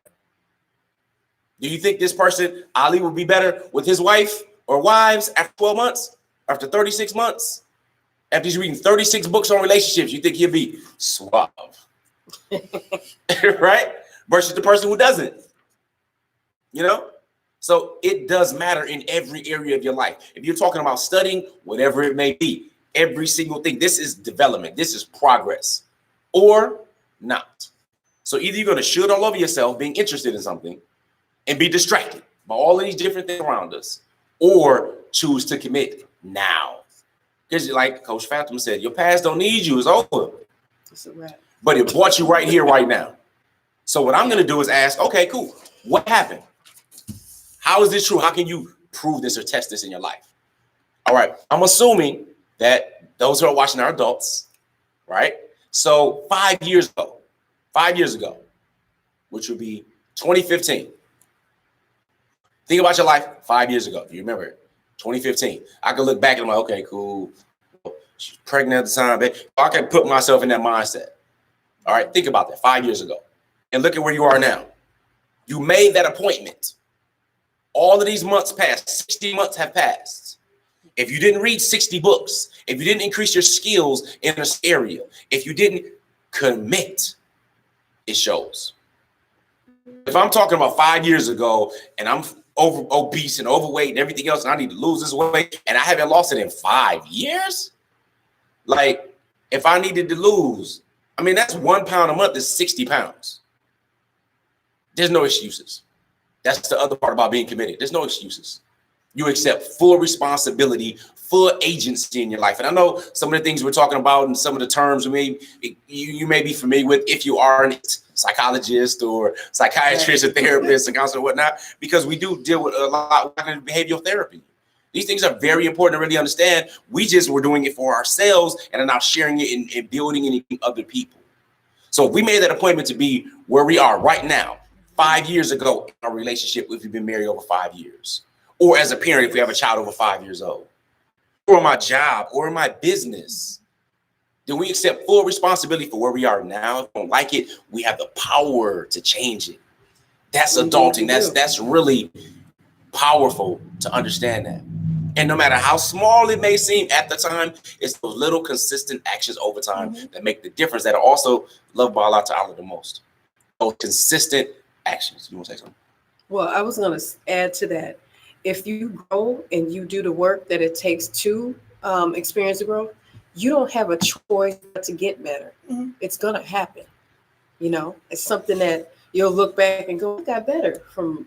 Do you think this person, Ali, will be better with his wife or wives after 12 months, after 36 months? After he's reading 36 books on relationships, you think he'll be suave, right? Versus the person who doesn't, you know? So it does matter in every area of your life. If you're talking about studying, whatever it may be, every single thing, this is development, this is progress, or not. So either you're going to should all over yourself being interested in something and be distracted by all of these different things around us, or choose to commit now. Because like Coach Fatimah said, your past don't need you, it's over. It's a wrap. But it brought you right here, right now. So what I'm going to do is ask, okay, cool. What happened? How is this true? How can you prove this or test this in your life? All right. I'm assuming that those who are watching are adults, right? So 5 years ago, which would be 2015. Think about your life 5 years ago. Do you remember it? 2015. I can look back and I'm like, okay, cool. She's pregnant at the time. I can put myself in that mindset. All right. Think about that 5 years ago and look at where you are now. You made that appointment. All of these months passed. 60 months have passed. If you didn't read 60 books, if you didn't increase your skills in this area, if you didn't commit, it shows. If I'm talking about 5 years ago and I'm obese and overweight and everything else, and I need to lose this weight and I haven't lost it in 5 years, like if I needed to lose, I mean, that's 1 pound a month is 60 pounds. There's no excuses. That's the other part about being committed. There's no excuses. You accept full responsibility, full agency in your life. And I know some of the things we're talking about and some of the terms you may be familiar with if you are a psychologist or psychiatrist or therapist and counselor or whatnot, because we do deal with a lot of behavioral therapy. These things are very important to really understand. We just were doing it for ourselves and are now sharing it and building it in other people. So if we made that appointment to be where we are right now, 5 years ago in our relationship, if we've been married over 5 years, or as a parent, if we have a child over 5 years old, or my job, or in my business, then we accept full responsibility for where we are now. If we don't like it, we have the power to change it. That's adulting. That's really powerful to understand that. And no matter how small it may seem at the time, it's those little consistent actions over time that make the difference, that are also loved by Allah Ta'ala the most. Those consistent actions. You want to say something? Well, I was going to add to that. If you grow and you do the work that it takes to experience the growth, you don't have a choice but to get better. It's going to happen. You know, it's something that you'll look back and go, I got better from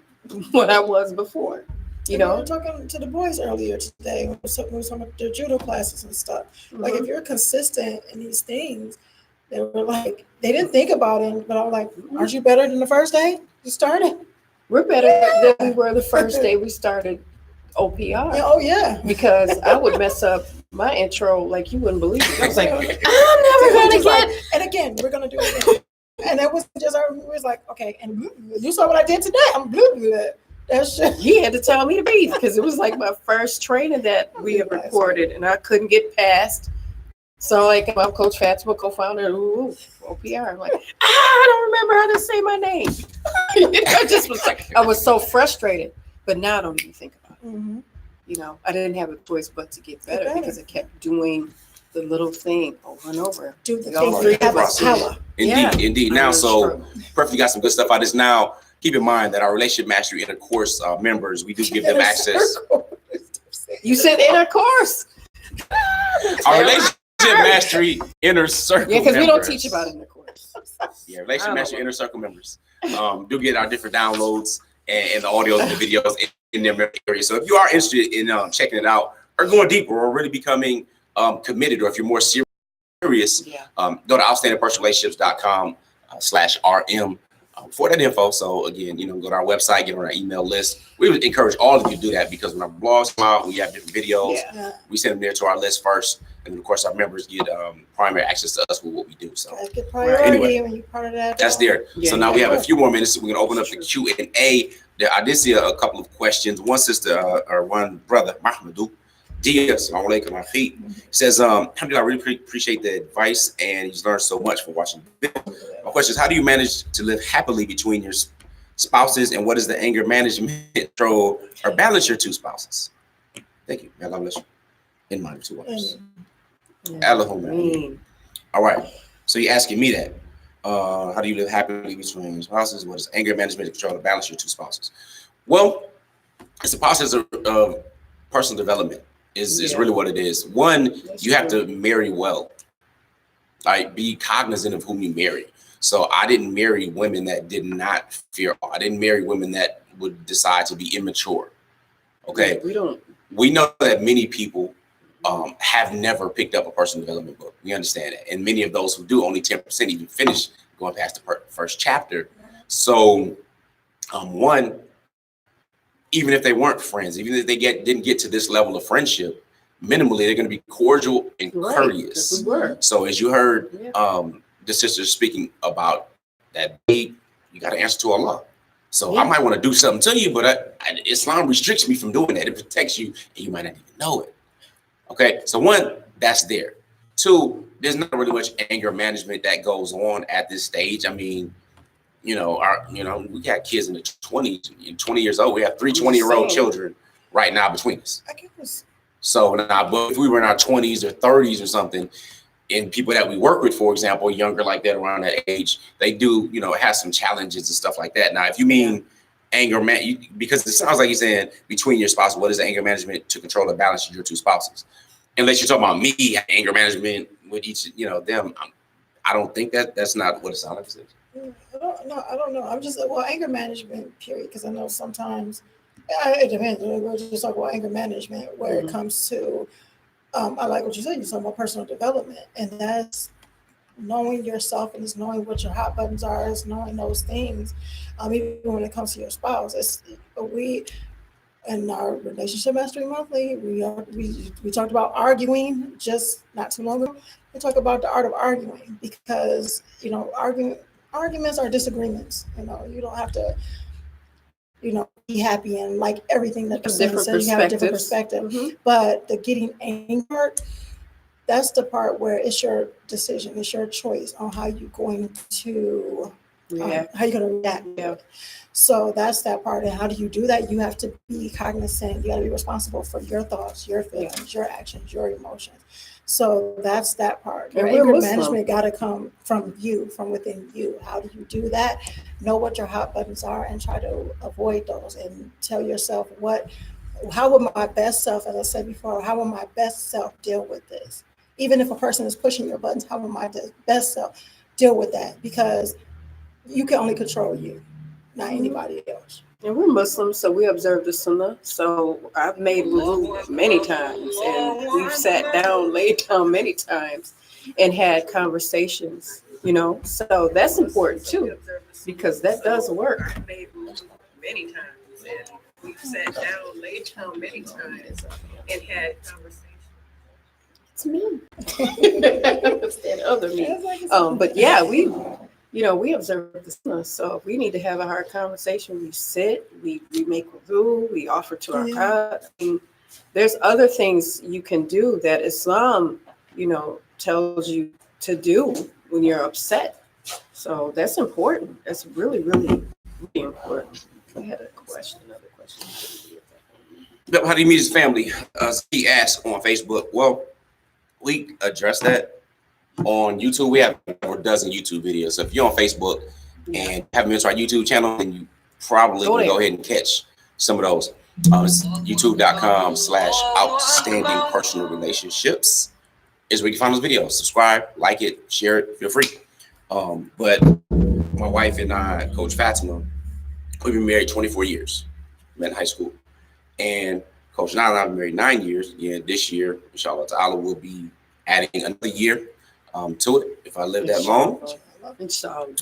what I was before. You know, we were talking to the boys earlier today. We were talking about their judo classes and stuff. Like, if you're consistent in these things, they were like, they didn't think about it, but I was like, aren't you better than the first day you started? We're better than we were the first day we started OPR. Yeah, oh yeah. Because I would mess up my intro like you wouldn't believe it. I was like, I'm never It gonna was get. like, and again, we're gonna do it again. And that was just our. It was like, okay, and you saw what I did today. I'm that shit. He had to tell me to breathe because it was like my first training that we had recorded, and I couldn't get past. So like, I'm Coach Fatimah, co-founder of OPR. I'm like, I don't remember how to say my name. I just was like, I was so frustrated. But now I don't even think about it. You know, I didn't have a choice but to get better because I kept doing the little thing over and over. Do the thing where you have a power. Indeed. Now, so Perfect got some good stuff out of this. Now, keep in mind that our Relationship Mastery Inner Course members, we do give them access. You said inner course. Our Relationship Mastery Inner Circle. Yeah, because we don't teach about inner course. Yeah, Relationship Mastery Inner Circle members do get our different downloads and the audios and the videos in their area. So if you are interested in checking it out or going deeper or really becoming committed, or if you're more serious, go to outstandingpersonrelationships.com/RM for that info. So again, you know, go to our website, get on our email list. We would encourage all of you to do that because when our blogs come out, we have different videos. We send them there to our list first. And then of course our members get primary access to us with what we do. So get priority anyway, when you're part of that. That's there. So now we have a few more minutes. So we're gonna open up the Q&A. I did see a couple of questions. One sister or one brother, Mahmoudou Diaz, says, Alhamdulillah, I really appreciate the advice and he's learned so much from watching the video. My question is, how do you manage to live happily between your spouses, and what is the anger management control or balance your two spouses? Thank you. God bless you. In mind, two wives. All right. So you're asking me that. How do you live happily between your spouses? What is anger management control to balance your two spouses? Well, it's a process of personal development is really what it is. One, you have to marry well. Like, be cognizant of whom you marry. So I didn't marry women that did not fear. I didn't marry women that would decide to be immature. Okay. We know that many people have never picked up a personal development book. We understand that. And many of those who do, only 10% even finish going past the first chapter. So one, even if they weren't friends, even if they didn't get to this level of friendship, minimally, they're going to be cordial and courteous. So as you heard the sister speaking about that, you got to answer to Allah. So I might want to do something to you, but Islam restricts me from doing that. It protects you, and you might not even know it. Okay, so one, that's there. Two, there's not really much anger management that goes on at this stage. I mean, we got kids in the 20s, 20 years old. We have 3 20-year-old children right now between us. So now, but if we were in our 20s or 30s or something, and people that we work with, for example, younger like that, around that age, they do, have some challenges and stuff like that. Now, if you mean anger because it sounds like you're saying between your spouse, what is the anger management to control and balance your two spouses? Unless you're talking about me, anger management with each, them. I don't think that's not what it sounds like. I don't know. I'm just, anger management, period. Because I know sometimes it depends. We're just talking about anger management where it comes to, I like what you said. You're talking about personal development, and that's knowing yourself, and it's knowing what your hot buttons are. It's knowing those things. Even when it comes to your spouse, in our relationship mastery monthly, we talked about arguing just not too long ago. We talk about the art of arguing because, you know, arguments are disagreements. You know, you don't have to, you know, be happy and like everything that the person says. You have a different perspective. Mm-hmm. But the getting angry part, that's the part where it's your decision, it's your choice on how you're going to react. How you're going to react. Yeah. So that's that part. And how do you do that? You have to be cognizant. You got to be responsible for your thoughts, your feelings, your actions, your emotions. So that's that part. Your anger management got to come from you, from within you. How do you do that? Know what your hot buttons are and try to avoid those and tell yourself how will my best self, as I said before, how will my best self deal with this? Even if a person is pushing your buttons, how will my best self deal with that? Because you can only control you, not anybody else. And we're Muslims, so we observe the Sunnah. So I've made wudu many times, and we've sat down, laid down many times, and had conversations. You know, so that's important too, because that does work. I've made wudu many times, and we've sat down, laid down many times, and had conversations. It's me. That other me. But yeah, we observe the Sunnah. So if we need to have a hard conversation, we sit, we make wudu, we offer to our God. I mean, there's other things you can do that Islam, you know, tells you to do when you're upset. So that's important. That's really, really, really important. I had another question. How do you meet his family? He asked on Facebook. Well, we address that on YouTube. We have over a dozen YouTube videos. So if you're on Facebook and haven't been to our YouTube channel, then you probably can go ahead and catch some of those. It's youtube.com/outstanding personal relationships is where you can find those videos. Subscribe, like it, share it, feel free. But my wife and I, Coach Fatimah, we've been married 24 years, met in high school. And Coach Nyla and I have been married 9 years. Yeah, this year, inshallah ta'ala, we'll be adding another year to it if I live that long. Inshallah.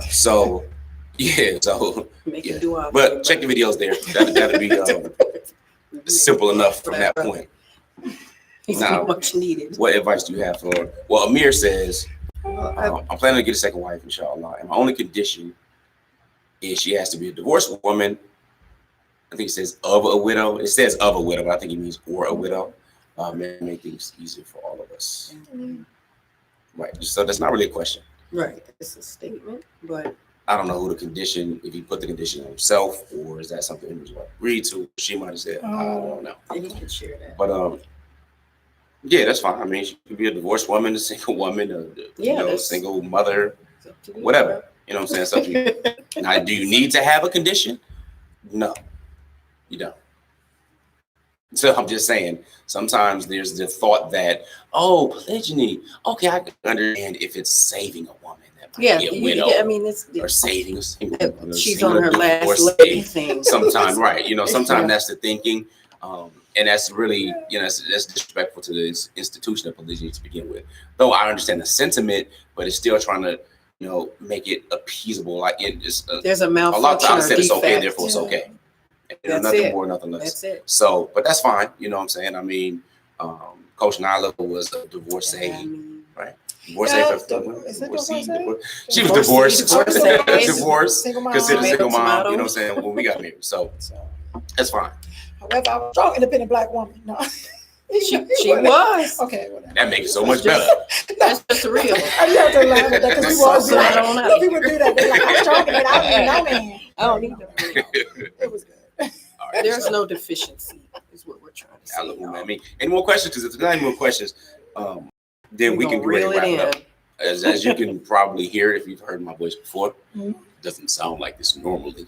So, yeah, but check the videos there. That'll be simple enough from that point. Now, much needed. What advice do you have for? Well, Amir says, I'm planning to get a second wife, inshallah. And my only condition is she has to be a divorced woman. I think it says of a widow. It says of a widow, but I think it means or a widow. Make things easier for all of us. Right. So that's not really a question. Right. It's a statement, but I don't know who the condition, if he put the condition on himself, or is that something he was agreed to? She might have said, I don't know. And he can share that. But yeah, that's fine. I mean, she could be a divorced woman, a single woman, a single mother, whatever. You know what I'm saying? So now, do you need to have a condition? No, you don't. So I'm just saying, sometimes there's the thought that, polygyny. Okay, I can understand if it's saving a woman that might be a widow. Yeah, I mean, it's or saving a single woman. She's on her last leg thing. Sometimes, right? You know, sometimes that's the thinking, and that's really, that's disrespectful to this institution of polygyny to begin with. Though I understand the sentiment, but it's still trying to, make it appeasable. Like there's a malfunction. A lot of times said it's okay, therefore it's okay. Nothing more, nothing less. That's it. So, but that's fine. You know what I'm saying? I mean, Coach Nyla was a divorcee, right? Divorcee. She was divorced. Divorced. Considered single mom. You know what I'm saying? When we got married. So that's fine. However, I was a strong, independent Black woman. No. She was. Okay, whatever. That makes it so much better. That's just real. I just have to laugh at that because we always do that. People do that. They're like, I'm strong, and I don't need no man. I don't need no. It was good. Right, there's no deficiency, is what we're trying to say. I mean, any more questions? Because if there's not any more questions, then we can reel it up. As you can probably hear, if you've heard my voice before, it doesn't sound like this normally.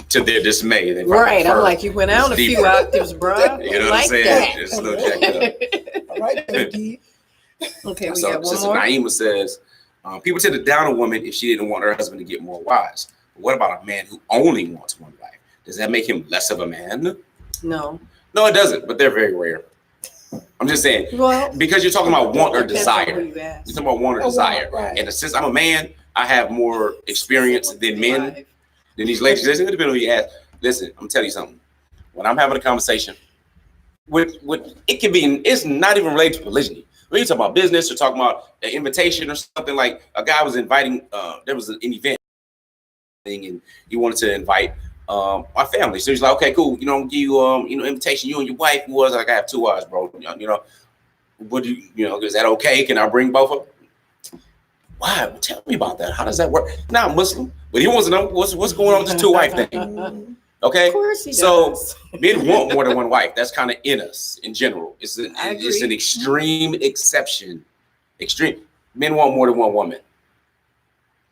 To their dismay, right? I'm like, you went out a few octaves, bro. You know what I'm saying? It's a little jacked up. All right, okay, we got one Sister more. Naima says, people tend to down a woman if she didn't want her husband to get more wives. But what about a man who only wants one wife? Does that make him less of a man? No, it doesn't. But they're very rare. I'm just saying, because you're talking about want or desire. You're talking about want or desire. Right. And since I'm a man, I have more experience than men. Than these ladies. It depends on who you ask. Listen, I'm gonna tell you something. when I'm having a conversation with it can be, it's not even related to polygyny. When you talk about business or talking about an invitation or something, like a guy was inviting, there was an event thing and he wanted to invite my family. So he's like, okay, cool. Give you, invitation, you and your wife. Who was like, I have 2 wives, bro. Would is that okay? Can I bring both of them? Why? Tell me about that. How does that work? Now I'm Muslim, but he wants to know what's going on with this 2-wife thing. Okay. Of course he so does. Men want more than one wife. That's kind of in us in general. It's an extreme exception. Extreme. Men want more than one woman.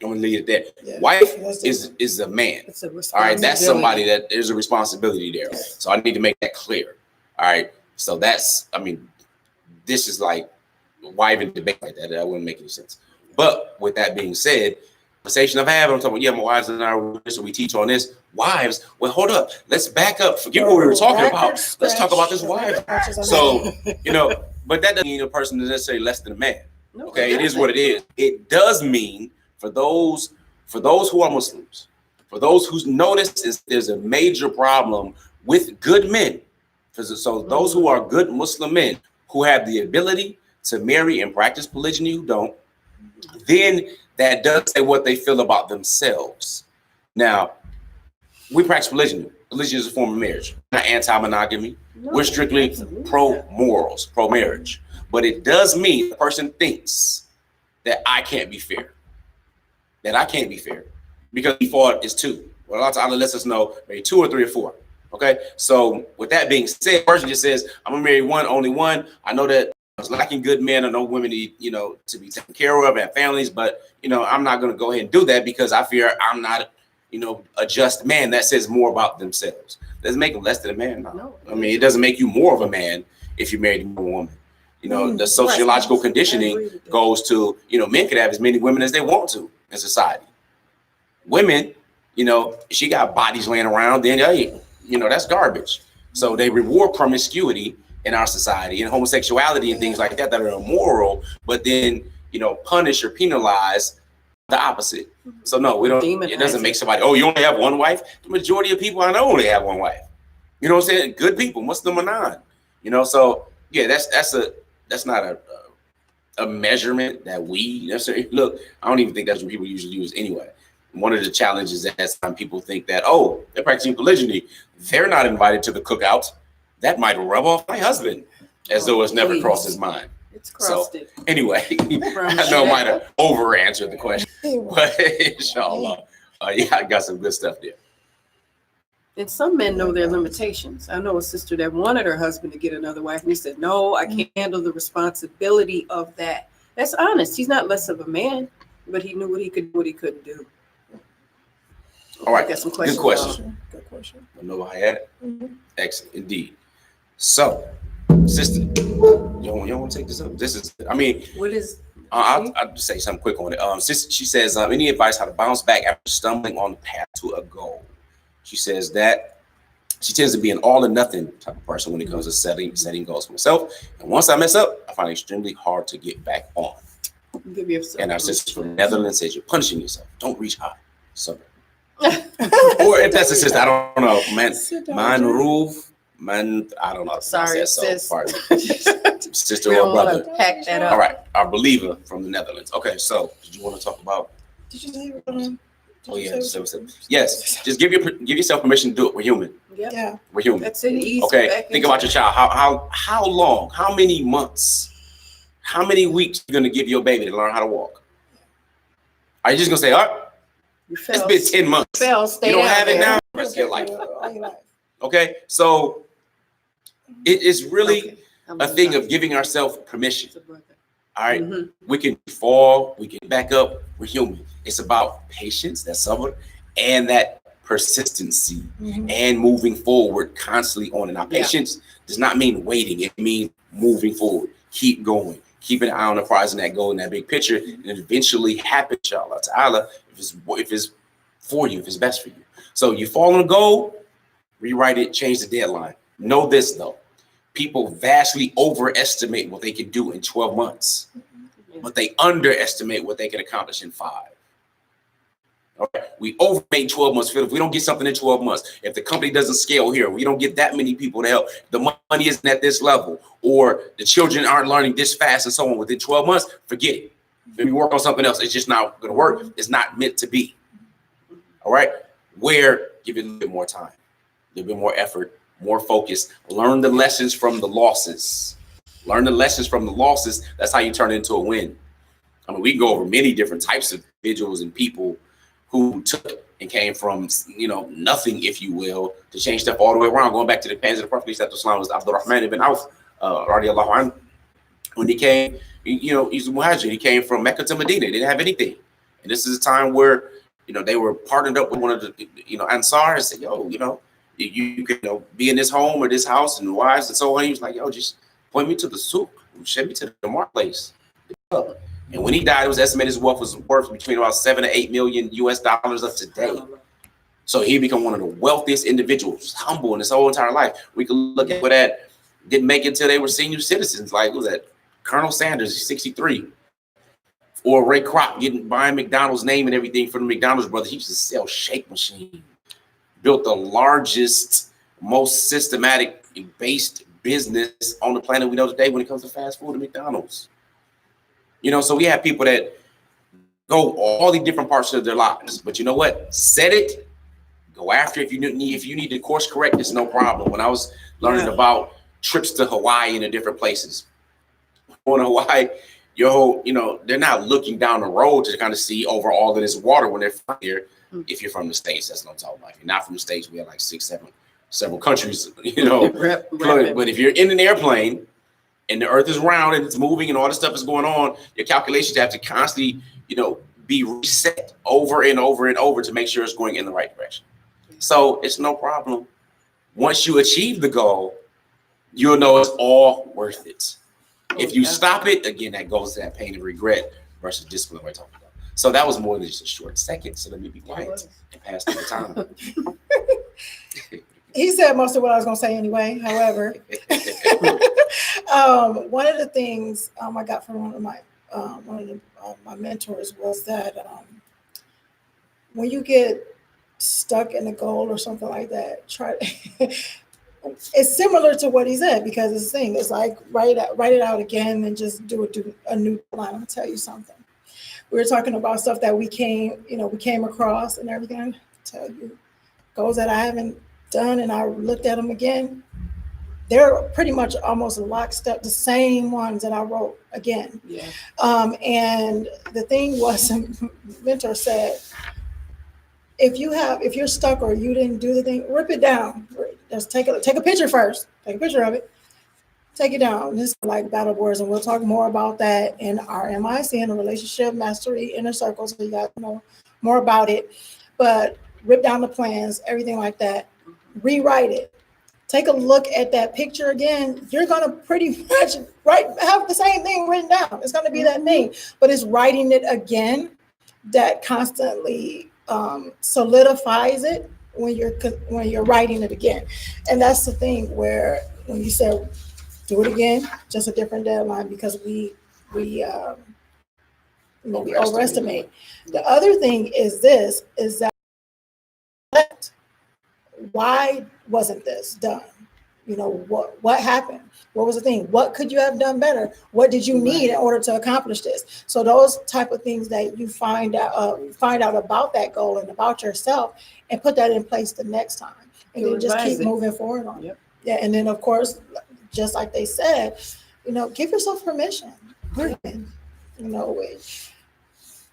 I'm gonna leave it there. Yeah, wife is a man. It's a all right, that's somebody that there's a responsibility there. So I need to make that clear. All right. So that's, this is like, why even debate like that? That wouldn't make any sense. But with that being said, conversation I'm having, I'm talking about, yeah, my wives and I, so we teach on this. Wives, well, hold up. Let's back up. Forget what we were talking about. Let's talk about this wife. So, but that doesn't mean a person is necessarily less than a man. Okay, it is what it is. It does mean for those who are Muslims, for those who notice there's a major problem with good men. So those who are good Muslim men who have the ability to marry and practice polygyny who don't, then that does say what they feel about themselves. Now, we practice polygyny. Polygyny is a form of marriage. We're not anti-monogamy. No, we're strictly pro-morals, pro-marriage. But it does mean the person thinks that I can't be fair. That I can't be fair. Because default is 2. Well, Allah lets us know maybe 2 or 3 or 4. Okay? So with that being said, the person just says, I'm going to marry one, only one. I know that I was lacking good men. I know women need, to be taken care of and families, but, I'm not going to go ahead and do that because I fear I'm not, a just man. That says more about themselves. Doesn't make them less than a man. No. It doesn't make you more of a man if you married a woman. The sociological conditioning goes to, men could have as many women as they want to in society. Women, she got bodies laying around, then, hey, that's garbage. So they reward promiscuity in our society and homosexuality and things like that are immoral, but then, punish or penalize the opposite. So no, we don't, it doesn't make somebody, oh, you only have one wife. The majority of people I know only have one wife. You know what I'm saying? Good people, Muslim or non, so yeah, that's not a measurement that we necessarily look. I don't even think that's what people usually use anyway. One of the challenges that some people think that, oh, they're practicing polygyny, they're not invited to the cookout. That might rub off my husband, as though it's never crossed his mind. It's crossed it. Anyway, I know I might have over answered the question, but inshallah, yeah, I got some good stuff there. And some men know their limitations. I know a sister that wanted her husband to get another wife, and he said, no, I can't handle the responsibility of that. That's honest. He's not less of a man, but he knew what he could do, what he couldn't do. All right, got some questions. Good question. I know I had it. Excellent, indeed. So, sister, you want to take this up? This is, what is? I'll just say something quick on it. She says, any advice how to bounce back after stumbling on the path to a goal? She says that she tends to be an all or nothing type of person when it comes to setting goals for myself. And once I mess up, I find it extremely hard to get back on. And our sister from the Netherlands says, you're punishing yourself. Don't reach high. So, or if that's a sister, I don't know. Man, roof. Man, I don't know. Sorry, sis. Sister or brother. Pack that up. All right, our believer from the Netherlands. Okay, so did you want to talk about? Did you say? Oh yeah, yes. Just give yourself permission to do it. We're human. Yeah, we're human. That's it. Easy. Okay, think about your child. How long? How many months? How many weeks are you gonna give your baby to learn how to walk? Are you just gonna say, all right, it's been 10 months. You don't have it now. Rest of your life. Okay, so it is really a thing of giving ourselves permission. All right, we can fall, we can back up. We're human. It's about patience, that sabr, and that persistency and moving forward constantly on. And now, patience does not mean waiting. It means moving forward. Keep going. Keep an eye on the prize and that goal and that big picture, and it eventually happens, inshallah ta'ala, if it's for you, if it's best for you. So you fall on a goal, rewrite it, change the deadline. Know this though, people vastly overestimate what they can do in 12 months, but they underestimate what they can accomplish in 5. Okay. We overmade 12 months. If we don't get something in 12 months, if the company doesn't scale here, we don't get that many people to help, the money isn't at this level, or the children aren't learning this fast and so on, within 12 months, forget it. If we work on something else, it's just not going to work. It's not meant to be. All right. Where give it a little bit more time, a little bit more effort, more focus, learn the lessons from the losses. Learn the lessons from the losses. That's how you turn it into a win. I mean, we can go over many different types of individuals and people who took and came from, nothing, if you will, to change stuff all the way around. Going back to the pans of the Prophet, Islam was Abdul Rahman ibn Auf, radiallahu anhu. When he came, he's a muhajir. He came from Mecca to Medina. He didn't have anything. And this is a time where, they were partnered up with one of the, Ansar, and said, yo, you can, be in this home or this house and wives and so on. He was like, yo, just point me to the souk, send me to the marketplace. And when he died, it was estimated his wealth was worth between about $7 to $8 million US up to today. So he became one of the wealthiest individuals, humble in his whole entire life. We could look at what that didn't make it until they were senior citizens. Like, what was that? Colonel Sanders, he's 63. Or Ray Kroc buying McDonald's name and everything for the McDonald's brothers. He used to sell shake machine. Built the largest, most systematic based business on the planet we know today when it comes to fast food and McDonald's. So we have people that go all the different parts of their lives, but you know what? Set it, go after it. If you need to course correct, it's no problem. When I was learning about trips to Hawaii and the different places, going to Hawaii, they're not looking down the road to kind of see over all of this water when they're here. If you're from the States, that's what I'm talking about. If you're not from the States, we have like several countries, but if you're in an airplane and the earth is round and it's moving and all this stuff is going on, your calculations have to constantly, be reset over and over and over to make sure it's going in the right direction. So it's no problem. Once you achieve the goal, you'll know it's all worth it. If you stop it, again, that goes to that pain and regret versus discipline we're talking about. So that was more than just a short second. So let me be quiet and pass the time. He said most of what I was going to say anyway. However, one of the things I got from one of my mentors was that when you get stuck in a goal or something like that, it's similar to what he said, because it's the thing. It's like write it out again and just do a new plan. I'm gonna tell you something. We were talking about stuff that we came across and everything. I tell you, goals that I haven't done, and I looked at them again. They're pretty much almost lockstep, the same ones that I wrote again. Yeah. And the thing was, a mentor said, if you're stuck or you didn't do the thing, rip it down. Just take a picture first. Take a picture of it. Take it down. This is like battle boards, and we'll talk more about that in our MIC, in the Relationship Mastery Inner Circle, so you guys know more about it. But rip down the plans, everything like that. Rewrite it. Take a look at that picture again. You're gonna pretty much have the same thing written down. It's gonna be that thing, but it's writing it again that constantly solidifies it when you're writing it again. And that's the thing where when you said do it again, just a different deadline, because we overestimate. The other thing is that why wasn't this done? What happened? What was the thing? What could you have done better? What did you need in order to accomplish this? So those type of things that you find out about that goal and about yourself, and put that in place the next time, and then just keep moving forward on it. Yeah, and then of course, just like they said, give yourself permission.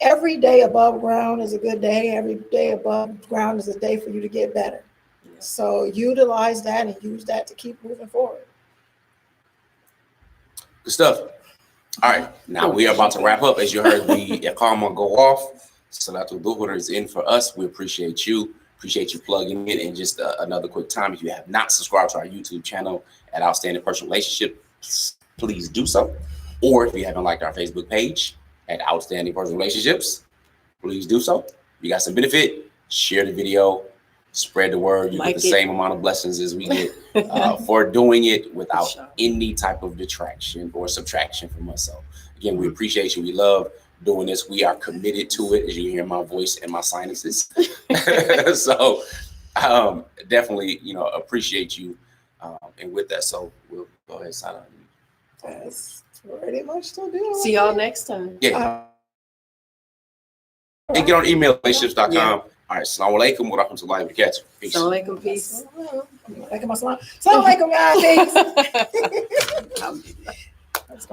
Every day above ground is a good day. Every day above ground is a day for you to get better. So utilize that and use that to keep moving forward. Good stuff. All right, now we are about to wrap up. As you heard the Iqama go off, Salatul Dhuhr is in for us. We appreciate you. Appreciate you plugging in. And just another quick time, if you have not subscribed to our YouTube channel at Outstanding Personal Relationships, please do so. Or if you haven't liked our Facebook page at Outstanding Personal Relationships, please do so. If you got some benefit, share the video. Spread the word. You get the same amount of blessings as we get for doing it without any type of detraction or subtraction from us. So again, we appreciate you. We love doing this. We are committed to it, as you hear my voice and my sinuses. So definitely, appreciate you. And with that, so we'll go ahead and sign up. That's pretty much to do. See y'all next time. Yeah. And get on email, relationships.com. Yeah. All right. Assalamu alaikum wa rahmatullahi wa barakatuh. Peace. Assalamu alaikum, peace. Assalamu alaikum, guys. Peace.